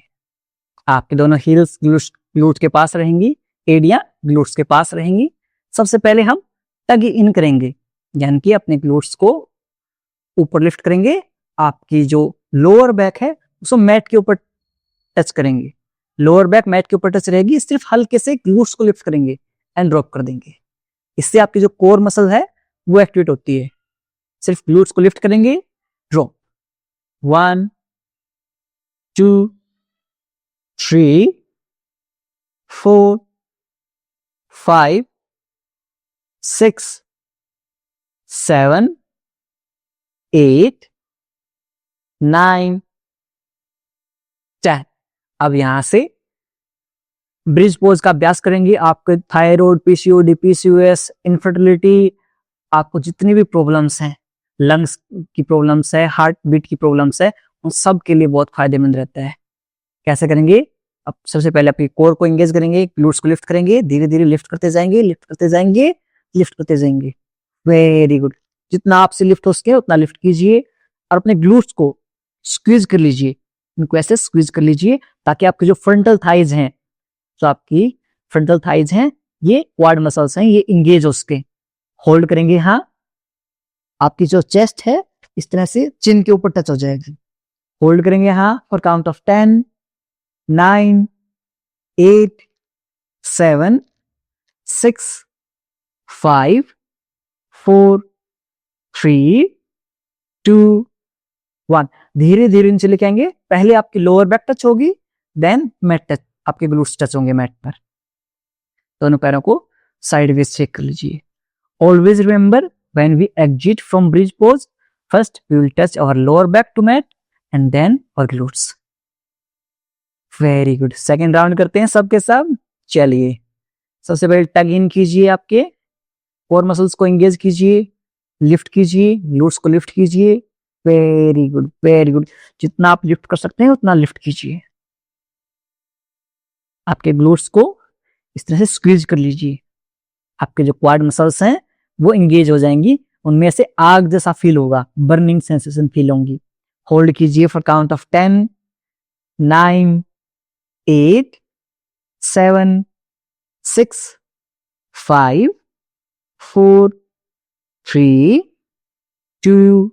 आपके दोनों हील्स ग्लूट्स के पास रहेंगी, एड़ियां ग्लूट्स के पास रहेंगी। सबसे पहले हम टग इन करेंगे, यानी कि अपने ग्लूट्स को ऊपर लिफ्ट करेंगे। आपकी जो लोअर बैक है उसको मैट के ऊपर टच करेंगे। लोअर बैक मैट के ऊपर टच रहेगी। सिर्फ हल्के से ग्लूट्स को लिफ्ट करेंगे एंड ड्रॉप कर देंगे। इससे आपकी जो कोर मसल है वो एक्टिवेट होती है। सिर्फ ग्लूट्स को लिफ्ट करेंगे, ड्रॉप। 1 2 3 4 5 6 7 8 9 10। अब यहां से ब्रिज पोज का अभ्यास करेंगे। आपके थायराइड, पीसीओडी, पीसीओएस, इनफर्टिलिटी, आपको जितनी भी प्रॉब्लम्स हैं, लंग्स की प्रॉब्लम्स है, हार्ट बीट की प्रॉब्लम्स है, उन सब के लिए बहुत फायदेमंद रहता है। कैसे करेंगे? अब सबसे पहले आपकी कोर को एंगेज करेंगे, ग्लूट्स को लिफ्ट करेंगे, धीरे धीरे लिफ्ट करते जाएंगे, लिफ्ट करते जाएंगे, लिफ्ट करते जाएंगे। Very good. जितना आपसे लिफ्ट हो सके उतना लिफ्ट कीजिए और अपने ग्लूट्स को स्क्वीज कर लीजिए, इनको ऐसे स्क्वीज कर लीजिए ताकि आपके जो फ्रंटल थाइज हैं, जो आपकी फ्रंटल थाइज हैं, ये क्वाड मसल्स हैं, ये इंगेज हो सके। होल्ड करेंगे, हाँ, आपकी जो चेस्ट है इस तरह से चिन के ऊपर टच हो जाएगी। होल्ड करेंगे, हाँ, फॉर काउंट ऑफ 10, 9, 8, 7, 6, 5, 4, 3, 2, 1। धीरे धीरे नीचे लेके आएंगे। पहले आपकी लोअर बैक टच होगी, देन मैट टच, आपके ग्लूट्स टच होंगे मैट पर। दोनों पैरों को साइडवेज चेक कर लीजिए। Always remember, when we exit from bridge pose, first we will touch our lower back to mat and then our glutes. Very good. Second round करते हैं सबके सब। चलिए, सबसे पहले टग इन कीजिए, आपके कोर मसल्स को एंगेज कीजिए, लिफ्ट कीजिए, ग्लूट्स को लिफ्ट कीजिए। Very good, very good. जितना आप लिफ्ट कर सकते हैं उतना लिफ्ट कीजिए। आपके ग्लूट्स को इस तरह से स्क्वीज कर लीजिए। आपके जो क्वाड मसल्स हैं वो एंगेज हो जाएंगी, उनमें से आग जैसा फील होगा, बर्निंग सेंसेशन फील होंगी। होल्ड कीजिए फॉर काउंट ऑफ 10, 9, 8, 7, 6, 5, 4, 3, 2,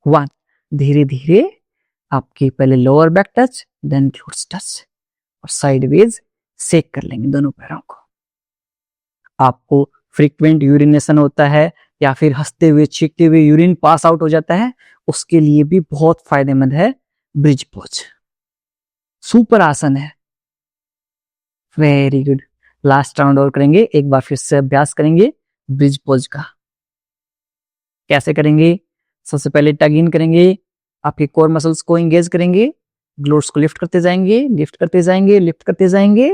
1। धीरे धीरे आपकी पहले lower back touch, then glutes touch, और साइडवेज सेक कर लेंगे दोनों पैरों को। आपको फ्रीक्वेंट यूरिनेशन होता है या फिर हंसते हुए छींकते हुए यूरिन पास आउट हो जाता है, उसके लिए भी बहुत फायदेमंद है ब्रिज पोज। सुपर आसन है। Very good. लास्ट राउंड और करेंगे, एक बार फिर से अभ्यास करेंगे ब्रिज पोज का। कैसे करेंगे? सबसे पहले टग इन करेंगे, आपके कोर मसल्स को एंगेज करेंगे, ग्लूट्स को लिफ्ट करते जाएंगे, लिफ्ट करते जाएंगे, लिफ्ट करते जाएंगे।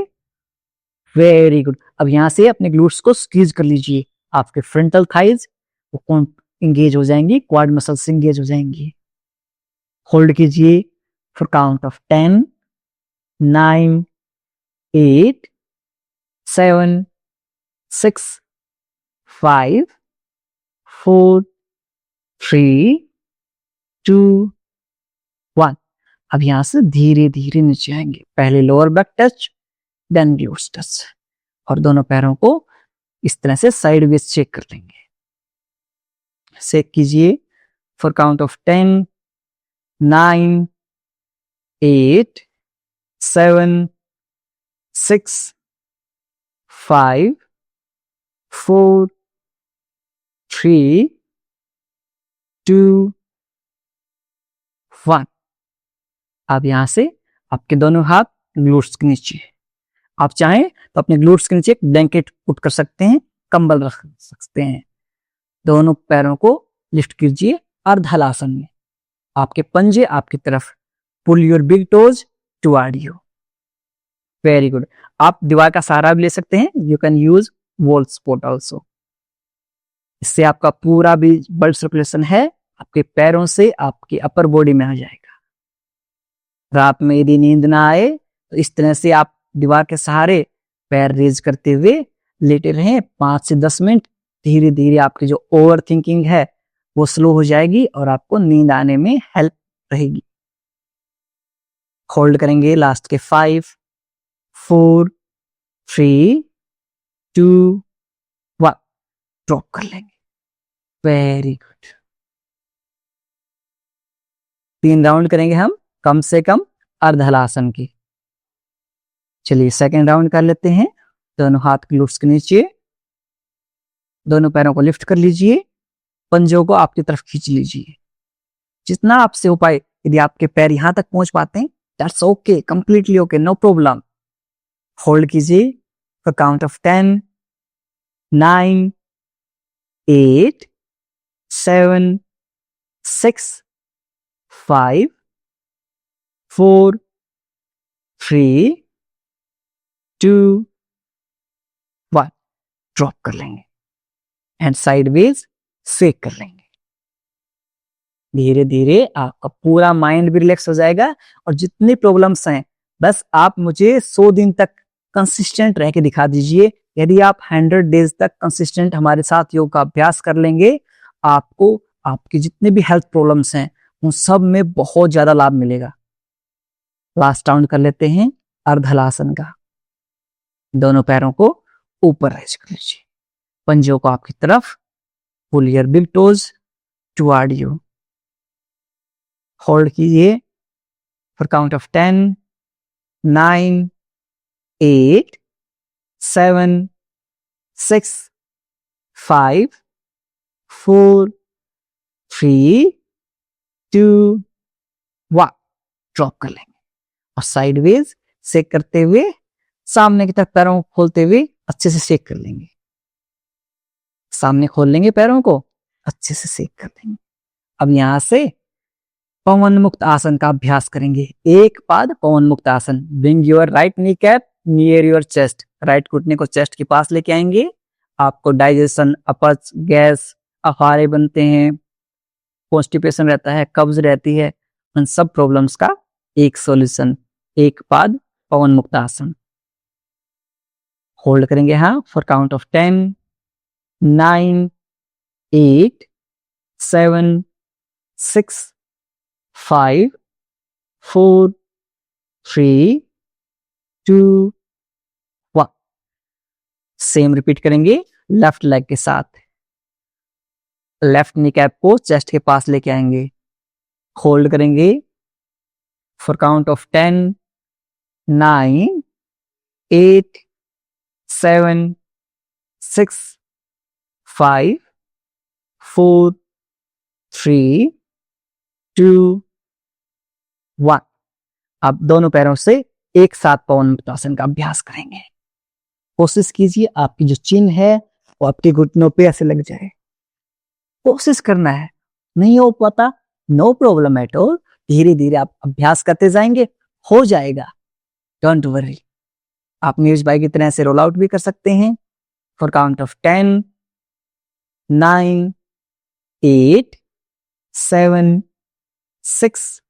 Very good. अब यहां से अपने ग्लूट्स को स्क्वीज कर लीजिए। आपके फ्रंटल थाइज वो एंगेज हो जाएंगी, क्वाड मसल्स एंगेज हो जाएंगी। होल्ड कीजिए फॉर काउंट ऑफ 10, 9, 8, 7, 6, 5, 4, 3, 2, 1। अब यहां से धीरे धीरे नीचे आएंगे। पहले lower back touch, then glutes touch, और दोनों पैरों को इस तरह से साइडवेज चेक कर लेंगे। चेक कीजिए फॉर काउंट ऑफ 10, 9, 8, 7, 6, 5, 4, 3, 2, 1। अब यहां से आपके दोनों हाथ ग्लूट्स के नीचे। आप चाहें तो अपने ग्लूट्स के नीचे एक ब्लैंकेट पुट कर सकते हैं, कंबल रख सकते हैं। दोनों पैरों को लिफ्ट कीजिए अर्धहलासन में। आपके पंजे आपकी तरफ। Pull your big toes toward you. Very good. आप दीवार का सहारा भी ले सकते हैं। You can use wall support also. इससे आपका पूरा भी ब्लड सर्कुलेशन है आपके पैरों से आपकी अपर बॉडी में आ जाएगा। रात में यदि नींद ना आए तो इस तरह से आप दीवार के सहारे पैर रेज करते हुए लेटे रहें 5 से 10 मिनट। धीरे धीरे आपकी जो ओवर थिंकिंग है वो स्लो हो जाएगी और आपको नींद आने में हेल्प रहेगी। होल्ड करेंगे लास्ट के 5, 4, 3, 2, 1। ड्रॉप कर लेंगे। Very good. 3 राउंड करेंगे हम कम से कम अर्धहलासन की। चलिए सेकेंड राउंड कर लेते हैं। दोनों हाथ ग्लूट्स के नीचे, दोनों पैरों को लिफ्ट कर लीजिए, पंजों को आपकी तरफ खींच लीजिए जितना आपसे हो पाए। यदि आपके पैर यहां तक पहुंच पाते हैं, that's okay, completely okay, no problem. Hold कीजिए फॉर काउंट ऑफ 10, 9, 8, 7, 6, 5, 4, 3, 2, 1। ड्रॉप कर लेंगे एंड साइडवेज स्वेक कर लेंगे। धीरे धीरे आपका पूरा माइंड भी रिलैक्स हो जाएगा और जितनी प्रॉब्लम्स हैं बस आप मुझे 100 दिन तक कंसिस्टेंट रह के दिखा दीजिए। यदि आप 100 डेज तक कंसिस्टेंट हमारे साथ योग का अभ्यास कर लेंगे, आपको आपकी जितने भी हेल्थ प्रॉब्लम्स हैं उन सब में बहुत ज्यादा लाभ मिलेगा। लास्ट राउंड कर लेते हैं अर्धलासन का। दोनों पैरों को ऊपर रेज कर लीजिए, पंजों को आपकी तरफ, pull your big toes toward you. Hold कीजिए फॉर काउंट ऑफ 10, 9, 8, 7, 6, 5, 4, 3, 2, 1। ड्रॉप कर लेंगे और साइडवेज शेक करते हुए सामने की तरफ पैरों को खोलते हुए अच्छे से शेक कर लेंगे। सामने खोल लेंगे पैरों को, अच्छे से शेक कर लेंगे। अब यहां से पवन मुक्त आसन का अभ्यास करेंगे। एक पाद पवन मुक्त आसन। Bring your right knee cap near your chest. Right घुटने को चेस्ट के पास लेके आएंगे। आपको डाइजेशन, अपच, गैस, अफारे बनते हैं, कॉन्स्टिपेशन रहता है, कब्ज रहती है, उन सब प्रॉब्लम्स का एक सॉल्यूशन, एक पाद पवन मुक्त आसन। होल्ड करेंगे हाँ for count of 10, 9, 8, 7, 6, 5, 4, 3, 2, 1। Same repeat करेंगे लेफ्ट लेग के साथ। लेफ्ट नी कैप को चेस्ट के पास लेके आएंगे। होल्ड करेंगे फॉर काउंट ऑफ 10, 9, 8, 7, 6, 5, 4, 3, 2, 1। आप दोनों पैरों से एक साथ पवन मुक्त आसन का अभ्यास करेंगे। कोशिश कीजिए आपकी जो चिन है वो आपके घुटनों पे ऐसे लग जाए। कोशिश करना है, नहीं हो पाता नो प्रॉब्लम एट ऑल, धीरे धीरे आप अभ्यास करते जाएंगे, हो जाएगा, डोंट वरी। आप नीरज भाई की तरह से रोल आउट भी कर सकते हैं फॉर काउंट ऑफ 10, 9, 8, 7, 6,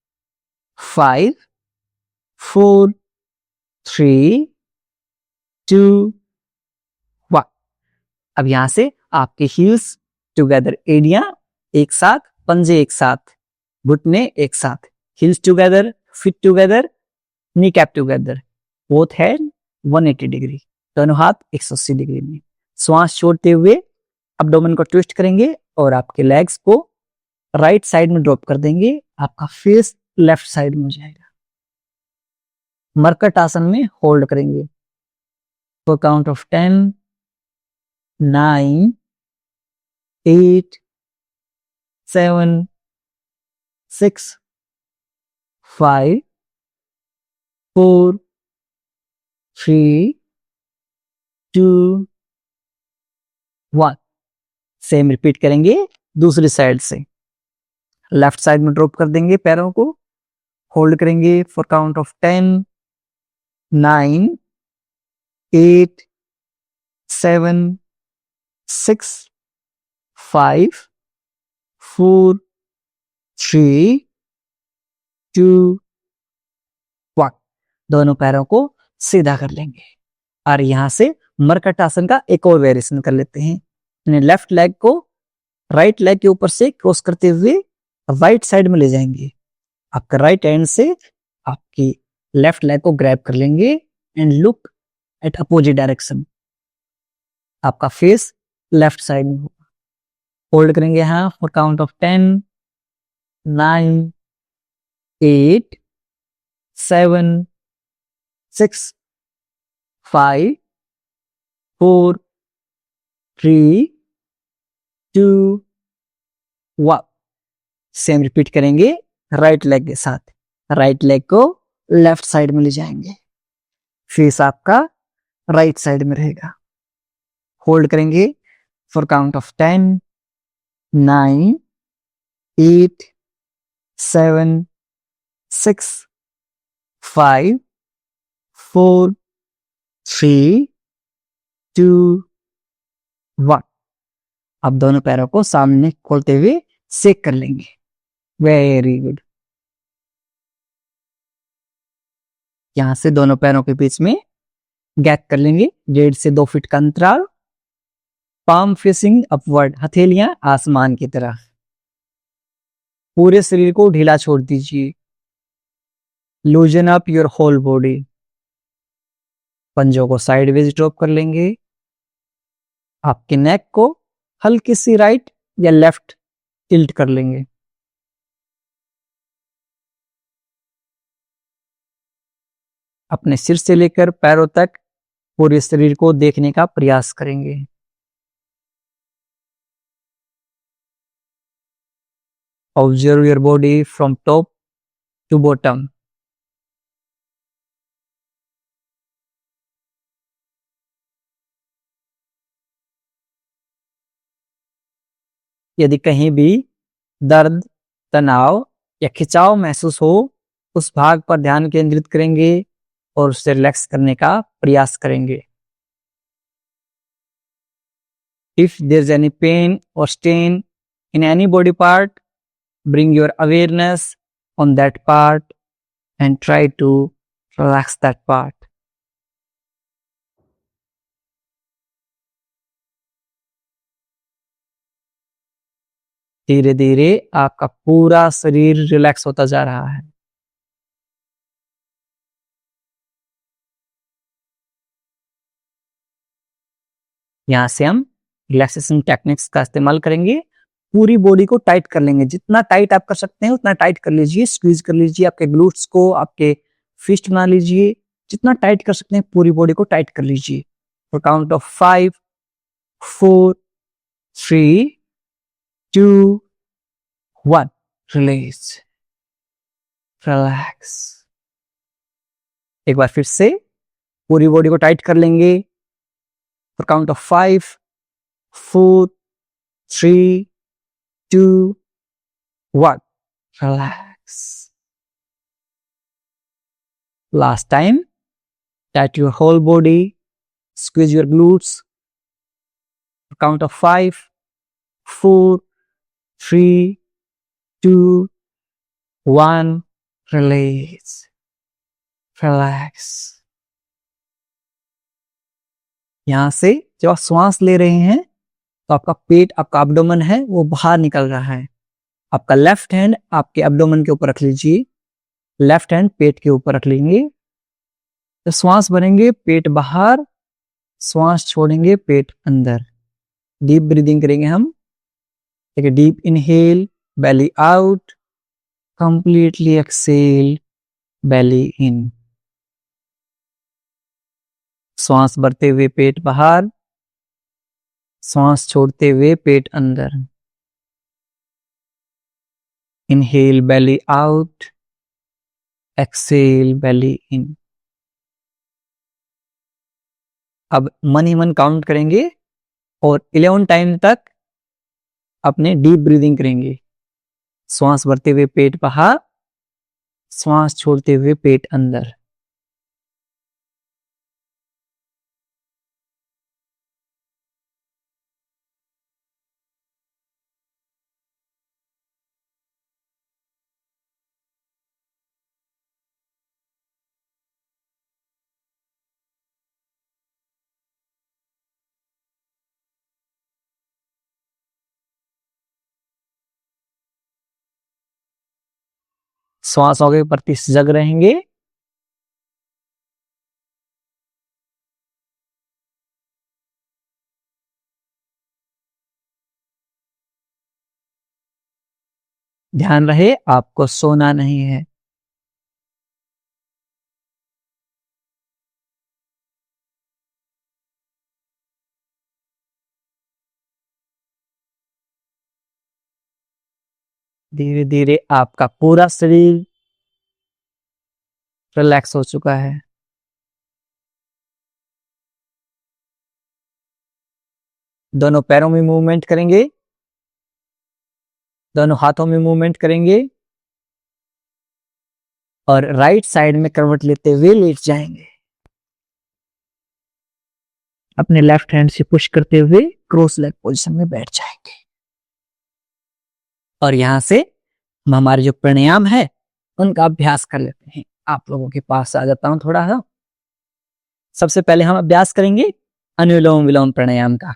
5, 4, 3, 2, 1। अब यहां से आपके हील्स टुगेदर, एड़ियां एक साथ, पंजे एक साथ, घुटने एक साथ, heels together, feet together, knee cap together, both hand 180 degree, दोनों हाथ 180 डिग्री में। श्वास छोड़ते हुए अब्डोमेन को ट्विस्ट करेंगे और आपके लेग्स को राइट साइड में ड्रॉप कर देंगे। आपका फेस लेफ्ट साइड में हो जाएगा। मरकट आसन में होल्ड करेंगे for count of 10, 9, 8, 7, 6, 5, 4, 3, 2, 1। Same repeat करेंगे दूसरी साइड से। लेफ्ट साइड में ड्रॉप कर देंगे पैरों को, होल्ड करेंगे फॉर काउंट ऑफ 10, 9, 8, 7, 6, 5, 4, 3, 2, 1। दोनों पैरों को सीधा कर लेंगे और यहां से मरकट आसन का एक और वेरिएशन कर लेते हैं। लेफ्ट लेग को राइट लेग के ऊपर से क्रॉस करते हुए राइट साइड में ले जाएंगे। आपका राइट हैंड से आपकी लेफ्ट लेग को ग्रैब कर लेंगे and look at opposite direction. आपका फेस लेफ्ट साइड में होगा। होल्ड करेंगे यहाँ for count of 10, 9, 8, 7, 6, 5, 4, 3, 2, 1। Same repeat करेंगे राइट लेग के साथ। राइट लेग को लेफ्ट साइड में ले जाएंगे, फेस आपका राइट साइड में रहेगा। होल्ड करेंगे फॉर काउंट ऑफ 10, 9, 8, 7, 6, 5, 4, 3, 2, 1। अब दोनों पैरों को सामने खोलते हुए शेक कर लेंगे। Very good. यहाँ से दोनों पैरों के बीच में गैप कर लेंगे 1.5 से 2 फीट का अंतराल। पाम फेसिंग अपवर्ड, हथेलियां आसमान की तरफ। पूरे शरीर को ढीला छोड़ दीजिए। Loosen up your whole body. पंजों को साइडवेज ड्रॉप कर लेंगे। आपके नेक को हल्की सी राइट या लेफ्ट टिल्ट कर लेंगे। अपने सिर से लेकर पैरों तक पूरे शरीर को देखने का प्रयास करेंगे। Observe your body from top to bottom. यदि कहीं भी दर्द, तनाव या खिंचाव महसूस हो, उस भाग पर ध्यान केंद्रित करेंगे और उसे रिलैक्स करने का प्रयास करेंगे। If there's any pain or strain in any body part, bring your awareness on that part and try to relax that part. धीरे धीरे आपका पूरा शरीर रिलैक्स होता जा रहा है। यहां से हम रिलैक्सेशन टेक्निक्स का इस्तेमाल करेंगे। पूरी बॉडी को टाइट कर लेंगे। जितना टाइट आप कर सकते हैं उतना टाइट कर लीजिए। स्क्वीज कर लीजिए आपके ग्लूट्स को, आपके फिस्ट बना लीजिए। जितना टाइट कर सकते हैं पूरी बॉडी को टाइट कर लीजिए। For count of 5, 4, 3, 2, 1, release, relax. एक बार फिर से पूरी बॉडी को टाइट कर लेंगे। For count of 5, 4, 3, 2, 1, relax. Last time, tight your whole body, squeeze your glutes. Count of 5, 4, 3, 2, 1, release, relax. यहां से जब आप श्वास ले रहे हैं तो आपका पेट, आपका एब्डोमेन है वो बाहर निकल रहा है। आपका लेफ्ट हैंड आपके एब्डोमेन के ऊपर रख लीजिए। लेफ्ट हैंड पेट के ऊपर रख लेंगे। तो श्वास भरेंगे पेट बाहर, श्वास छोड़ेंगे पेट अंदर। डीप ब्रीदिंग करेंगे हम। एक डीप इनहेल, बेली आउट, कंप्लीटली एक्सेल, बेली इन। श्वास भरते हुए पेट बाहर, श्वास छोड़ते हुए पेट अंदर। इनहेल बेली आउट, एक्सेल बेली इन। अब मन ही मन काउंट करेंगे और 11 टाइम तक अपने डीप ब्रीदिंग करेंगे। श्वास भरते हुए पेट बाहर, श्वास छोड़ते हुए पेट अंदर। श्वासों के प्रति सजग रहेंगे। ध्यान रहे आपको सोना नहीं है। धीरे धीरे आपका पूरा शरीर रिलैक्स हो चुका है। दोनों पैरों में मूवमेंट करेंगे, दोनों हाथों में मूवमेंट करेंगे और राइट साइड में करवट लेते हुए लेट जाएंगे। अपने लेफ्ट हैंड से पुश करते हुए क्रॉस लेग पोजीशन में बैठ जाएंगे। और यहां से हम हमारे जो प्राणायाम है उनका अभ्यास कर लेते हैं। आप लोगों के पास आ जाता हूं थोड़ा सा। सबसे पहले हम अभ्यास करेंगे अनुलोम विलोम प्राणायाम का।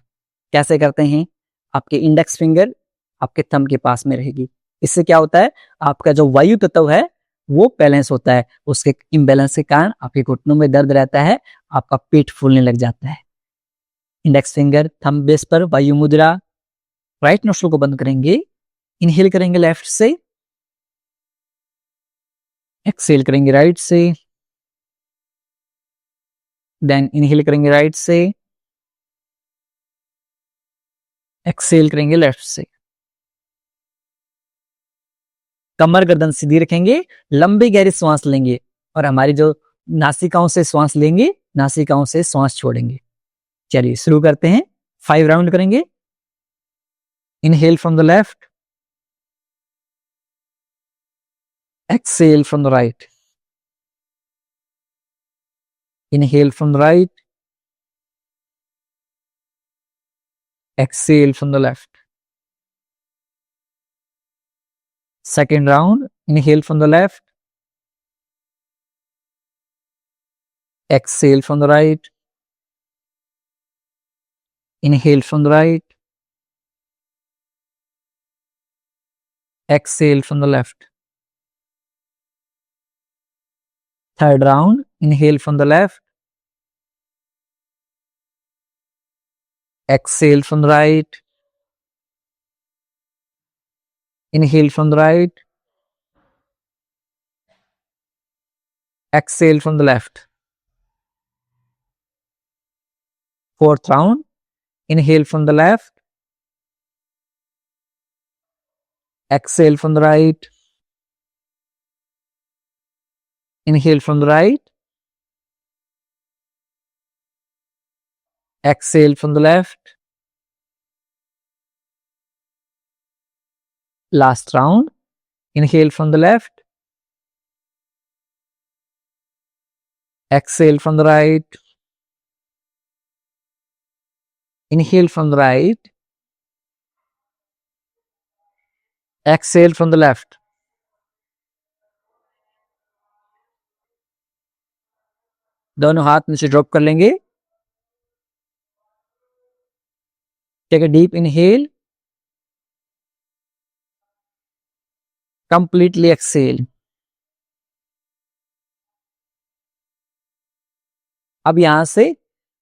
कैसे करते हैं? आपके इंडेक्स फिंगर आपके थंब के पास में रहेगी। इससे क्या होता है, आपका जो वायु तत्व है वो बैलेंस होता है। उसके इम्बैलेंस के कारण आपके घुटनों में दर्द रहता है, आपका पेट फूलने लग जाता है। इंडेक्स फिंगर थंब बेस पर वायु मुद्रा, राइट नोस्ट्रल को बंद करेंगे, इनहेल करेंगे लेफ्ट से, एक्सेल करेंगे राइट से, देन इनहेल करेंगे राइट से, एक्सेल करेंगे लेफ्ट से। कमर गर्दन सीधी रखेंगे, लंबी गहरी श्वास लेंगे और हमारी जो नासिकाओं से श्वास लेंगे, नासिकाओं से श्वास छोड़ेंगे। चलिए शुरू करते हैं। 5 राउंड करेंगे। Inhale from the left, exhale from the right, inhale from the right, exhale from the left. Second round, inhale from the left, exhale from the right, inhale from the right, exhale from the left. Third round, inhale from the left, exhale from the right, inhale from the right, exhale from the left. Fourth round, inhale from the left, exhale from the right, inhale from the right, exhale from the left. Last round, inhale from the left, exhale from the right, inhale from the right, exhale from the left. दोनों हाथ नीचे ड्रॉप कर लेंगे। Take a deep inhale, completely exhale. अब यहां से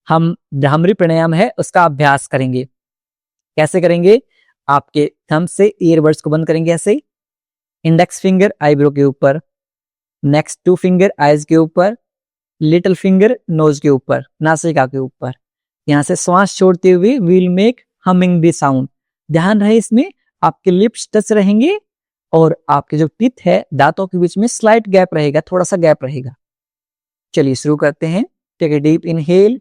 हम भ्रामरी प्राणायाम है उसका अभ्यास करेंगे। कैसे करेंगे? आपके थंब से ईयरबड्स को बंद करेंगे ऐसे, इंडेक्स फिंगर आईब्रो के ऊपर, नेक्स्ट 2 फिंगर आईज के ऊपर, लिटिल फिंगर नोज के ऊपर, नासिका के ऊपर। यहां से श्वास छोड़ते हुए will make humming the sound. ध्यान रहे इसमें आपके लिप्स टच रहेंगे और आपके जो टीथ है दांतों के बीच में स्लाइट गैप रहेगा, थोड़ा सा गैप रहेगा। चलिए शुरू करते हैं। टेक ए डीप इनहेल,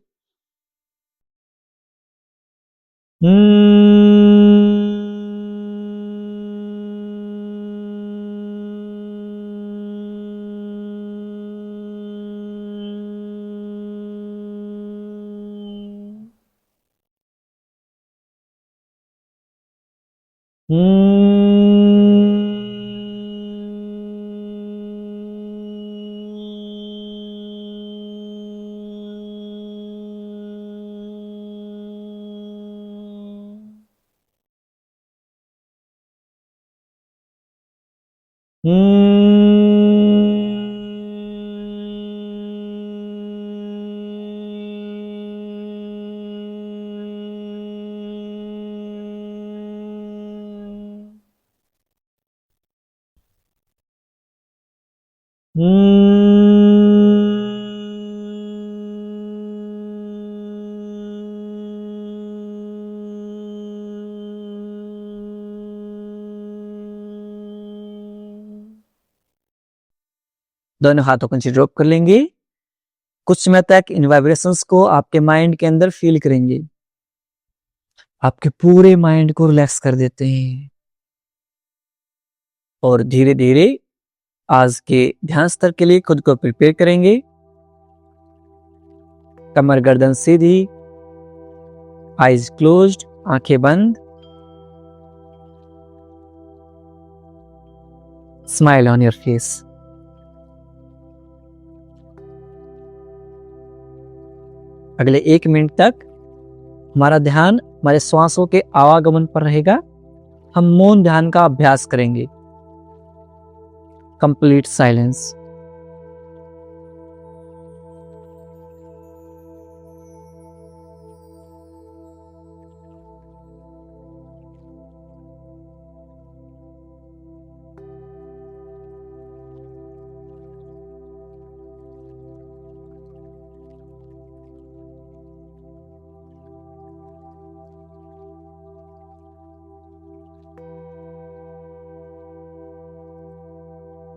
दोनों हाथों को नीचे ड्रॉप कर लेंगे। कुछ समय तक इन वाइब्रेशंस को आपके माइंड के अंदर फील करेंगे, आपके पूरे माइंड को रिलैक्स कर देते हैं और धीरे धीरे आज के ध्यान स्तर के लिए खुद को प्रिपेयर करेंगे। कमर गर्दन सीधी, आईज क्लोज्ड, आंखें बंद, स्माइल ऑन योर फेस। अगले 1 मिनट तक हमारा ध्यान हमारे श्वासों के आवागमन पर रहेगा। हम मौन ध्यान का अभ्यास करेंगे। Complete silence.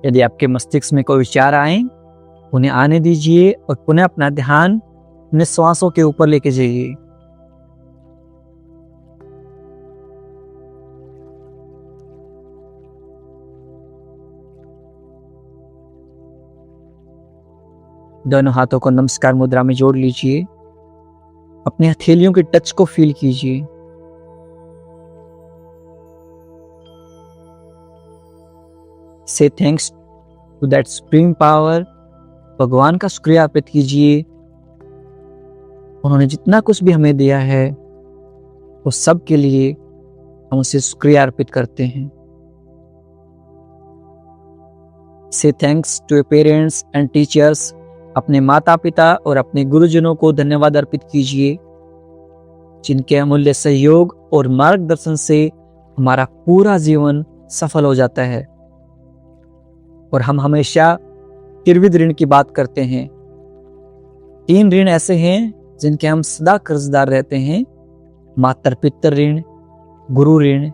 यदि आपके मस्तिष्क में कोई विचार आए, उन्हें आने दीजिए और पुनः अपना ध्यान अपने श्वासों के ऊपर लेके जाइए। दोनों हाथों को नमस्कार मुद्रा में जोड़ लीजिए। अपने हथेलियों के टच को फील कीजिए। Say thanks to that supreme power. भगवान का शुक्रिया अर्पित कीजिए। उन्होंने जितना कुछ भी हमें दिया है वो सब के लिए हम उसे शुक्रिया अर्पित करते हैं। Say thanks to parents and teachers. अपने माता पिता और अपने गुरुजनों को धन्यवाद अर्पित कीजिए, जिनके अमूल्य सहयोग और मार्गदर्शन से हमारा पूरा जीवन सफल हो जाता है। और हम हमेशा त्रिविध ऋण की बात करते हैं। 3 ऋण ऐसे हैं जिनके हम सदा कर्जदार रहते हैं: मातर पितर ऋण, गुरु ऋण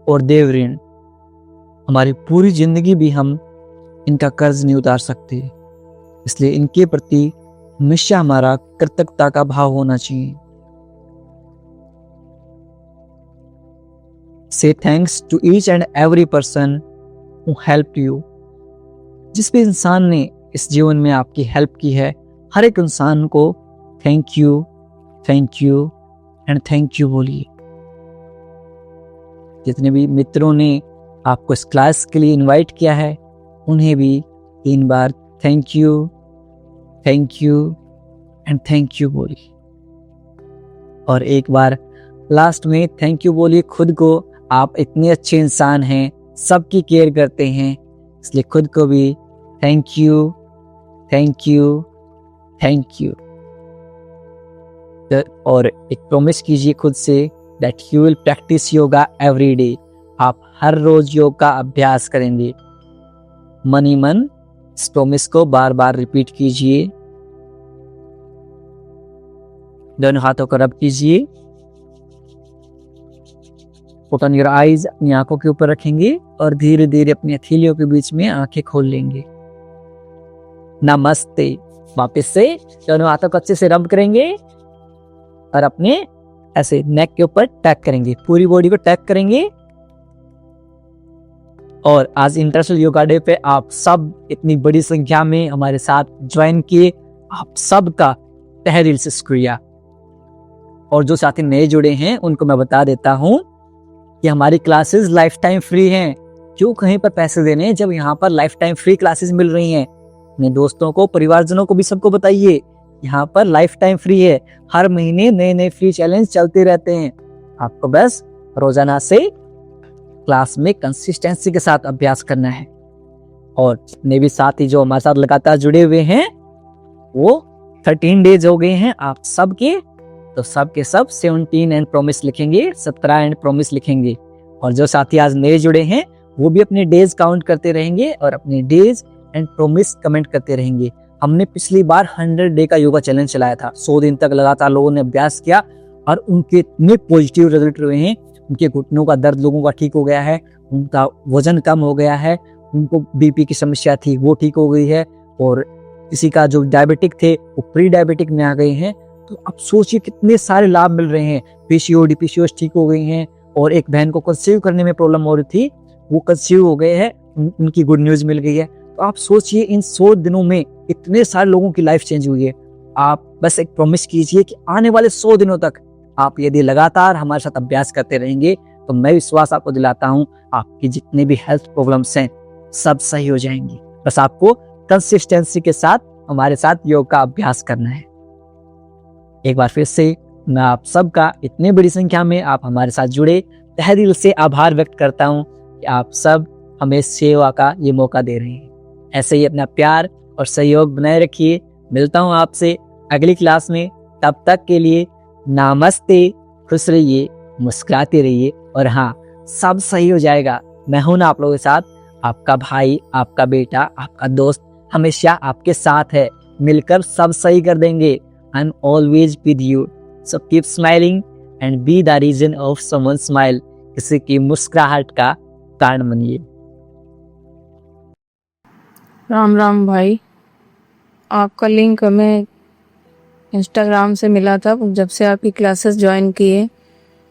और देव ऋण। हमारी पूरी जिंदगी भी हम इनका कर्ज नहीं उतार सकते, इसलिए इनके प्रति हमेशा हमारा कृतज्ञता का भाव होना चाहिए। Say thanks to each and every person who helped you. जिस भी इंसान ने इस जीवन में आपकी हेल्प की है, हर एक इंसान को thank you and thank you बोलिए। जितने भी मित्रों ने आपको इस क्लास के लिए इनवाइट किया है, उन्हें भी 3 बार thank you and thank you बोलिए। और एक बार लास्ट में थैंक यू बोलिए खुद को। आप इतने अच्छे इंसान हैं, सबकी केयर करते हैं, इसलिए खुद को भी थैंक यू। और एक प्रॉमिस कीजिए खुद say that you will practice yoga every day. आप हर रोज योग का अभ्यास करेंगे। मन ही मन इस प्रॉमिस को बार बार रिपीट कीजिए। दोनों हाथों को रब कीजिए। Put on your eyes. अपनी आंखों के ऊपर रखेंगे और धीरे धीरे अपनी हथेलियों के बीच में आंखें खोल लेंगे। नमस्ते। वापस से दोनों हाथों को अच्छे से रब करेंगे और अपने ऐसे नेक के ऊपर टैग करेंगे, पूरी बॉडी को टैग करेंगे। और आज इंटरनेशनल योगा डे पे आप सब इतनी बड़ी संख्या में हमारे साथ ज्वाइन किए, आप सबका तहे दिल से शुक्रिया। और जो साथी नए जुड़े हैं उनको मैं बता देता हूं कि हमारी क्लासेस लाइफ टाइम फ्री हैं। क्यों कहीं पर पैसे देने जब यहाँ पर लाइफ टाइम फ्री क्लासेस मिल रही हैं। अपने दोस्तों को, परिवारजनों को भी सबको बताइए, यहाँ पर लाइफ टाइम फ्री है। हर महीने नए नए फ्री चैलेंज चलते रहते हैं। आपको बस रोजाना से क्लास में कंसिस्टेंसी के साथ अभ्यास करना है। और जितने भी साथी जो हमारे साथ लगातार जुड़े हुए हैं, वो 13 डेज हो गए हैं आप सबके, तो सबके सब 17 एंड प्रॉमिस लिखेंगे, 17 एंड प्रॉमिस लिखेंगे। और जो साथी आज नए जुड़े हैं वो भी अपने डेज काउंट करते रहेंगे और अपने डेज एंड प्रॉमिस कमेंट करते रहेंगे। हमने पिछली बार 100 डे का योगा चैलेंज चलाया था। 100 दिन तक लगातार लोगों ने अभ्यास किया और उनके इतने पॉजिटिव रिजल्ट हुए हैं। उनके घुटनों का दर्द लोगों का ठीक हो गया है, उनका वजन कम हो गया है, उनको बीपी की समस्या थी वो ठीक हो गई है, और किसी का जो डायबिटिक थे वो प्री डायबिटिक में आ गए हैं। तो अब सोचिए कितने सारे लाभ मिल रहे हैं। पीसीओएस ठीक हो गई हैं, और एक बहन को कंसीव करने में प्रॉब्लम हो रही थी, वो कंसीव हो गए हैं, उनकी गुड न्यूज मिल गई है। तो आप सोचिए इन 100 दिनों में इतने सारे लोगों की लाइफ चेंज हुई है। आप बस एक प्रॉमिस कीजिए कि आने वाले 100 दिनों तक आप यदि लगातार हमारे साथ अभ्यास करते रहेंगे तो मैं विश्वास आपको दिलाता हूं आपकी जितने भी हेल्थ प्रॉब्लम्स हैं सब सही हो जाएंगी। बस आपको कंसिस्टेंसी के साथ हमारे साथ योग का अभ्यास करना है। एक बार फिर से मैं आप सबका इतने बड़ी संख्या में आप हमारे साथ जुड़े तहे दिल से आभार व्यक्त करता हूँ कि आप सब हमें सेवा का ये मौका दे रहे हैं। ऐसे ही अपना प्यार और सहयोग बनाए रखिए। मिलता हूँ आपसे अगली क्लास में। तब तक के लिए नमस्ते, खुश रहिए, मुस्कुराते रहिए और हाँ, सब सही हो जाएगा। मैं हूं ना आप लोगों के साथ, आपका भाई, आपका बेटा, आपका दोस्त हमेशा आपके साथ है। मिलकर सब सही कर देंगे। I am always with you. So keep smiling and be the reason of someone smile. किसी की मुस्कुराहट का कारण बनिए। राम राम भाई, आपका लिंक हमें इंस्टाग्राम से मिला था। जब से आपकी क्लासेस ज्वाइन किए,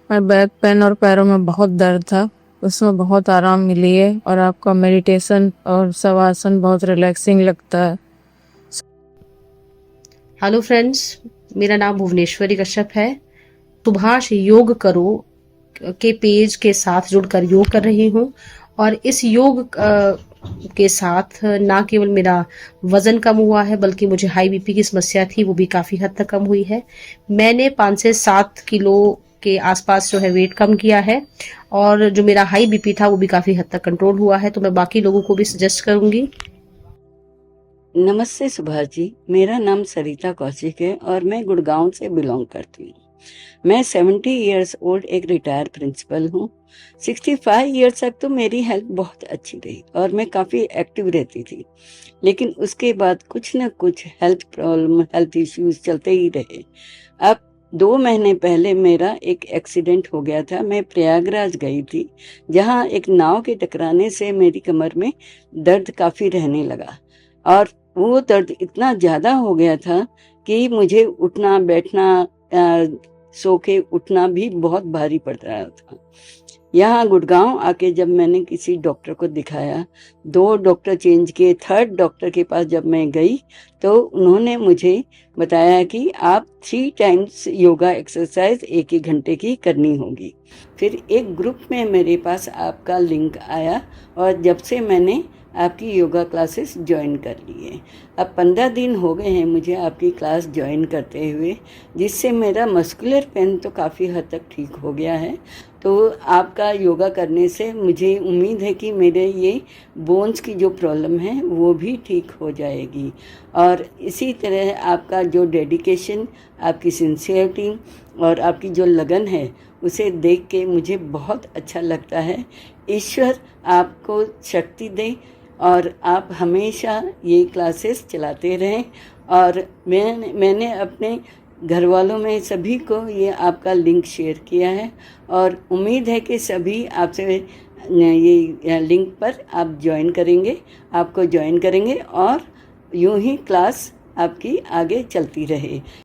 मेरे बैक पेन और पैरों में बहुत दर्द था, उसमें बहुत आराम मिली है और आपका मेडिटेशन और शवासन बहुत रिलैक्सिंग लगता है। हेलो फ्रेंड्स, मेरा नाम भुवनेश्वरी कश्यप है। सुभाष योग करो के पेज के साथ जुड़कर योग कर रही हूँ और इस योग के साथ ना केवल मेरा वजन कम हुआ है बल्कि मुझे हाई बीपी की समस्या थी, वो भी काफ़ी हद तक कम हुई है। मैंने 5 से 7 किलो के आसपास जो है वेट कम किया है और जो मेरा हाई बीपी था वो भी काफ़ी हद तक कंट्रोल हुआ है। तो मैं बाकी लोगों को भी सजेस्ट करूँगी। नमस्ते सुभाष जी, मेरा नाम सरिता कौशिक है और मैं गुड़गांव से बिलोंग करती हूँ। मैं 70 इयर्स ओल्ड एक रिटायर्ड प्रिंसिपल हूँ। 65 इयर्स तक तो मेरी हेल्थ बहुत अच्छी रही और मैं काफ़ी एक्टिव रहती थी, लेकिन उसके बाद कुछ न कुछ हेल्थ प्रॉब्लम, हेल्थ इश्यूज चलते ही रहे। अब 2 महीने पहले मेरा एक एक्सीडेंट हो गया था। मैं प्रयागराज गई थी, जहाँ एक नाव के टकराने से मेरी कमर में दर्द काफ़ी रहने लगा और वो दर्द इतना ज़्यादा हो गया था कि मुझे उठना बैठना, सो के उठना भी बहुत भारी पड़ रहा था। यहाँ गुड़गांव आके जब मैंने किसी डॉक्टर को दिखाया, 2 डॉक्टर चेंज किए, 3rd डॉक्टर के पास जब मैं गई तो उन्होंने मुझे बताया कि आप 3 टाइम्स योगा एक्सरसाइज 1 घंटे की करनी होगी। फिर एक ग्रुप में मेरे पास आपका लिंक आया और जब से मैंने आपकी योगा क्लासेस ज्वाइन कर ली है। अब 15 दिन हो गए हैं मुझे आपकी क्लास ज्वाइन करते हुए, जिससे मेरा मस्कुलर पेन तो काफ़ी हद तक ठीक हो गया है। तो आपका योगा करने से मुझे उम्मीद है कि मेरे ये बोन्स की जो प्रॉब्लम है वो भी ठीक हो जाएगी। और इसी तरह आपका जो डेडिकेशन, आपकी सिंसियरिटी और आपकी जो लगन है, उसे देख के मुझे बहुत अच्छा लगता है। ईश्वर आपको शक्ति दे और आप हमेशा ये क्लासेस चलाते रहें। और मैंने अपने घर वालों में सभी को ये आपका लिंक शेयर किया है और उम्मीद है कि सभी आपसे ये लिंक पर आप ज्वाइन करेंगे, आपको ज्वाइन करेंगे और यूं ही क्लास आपकी आगे चलती रहे।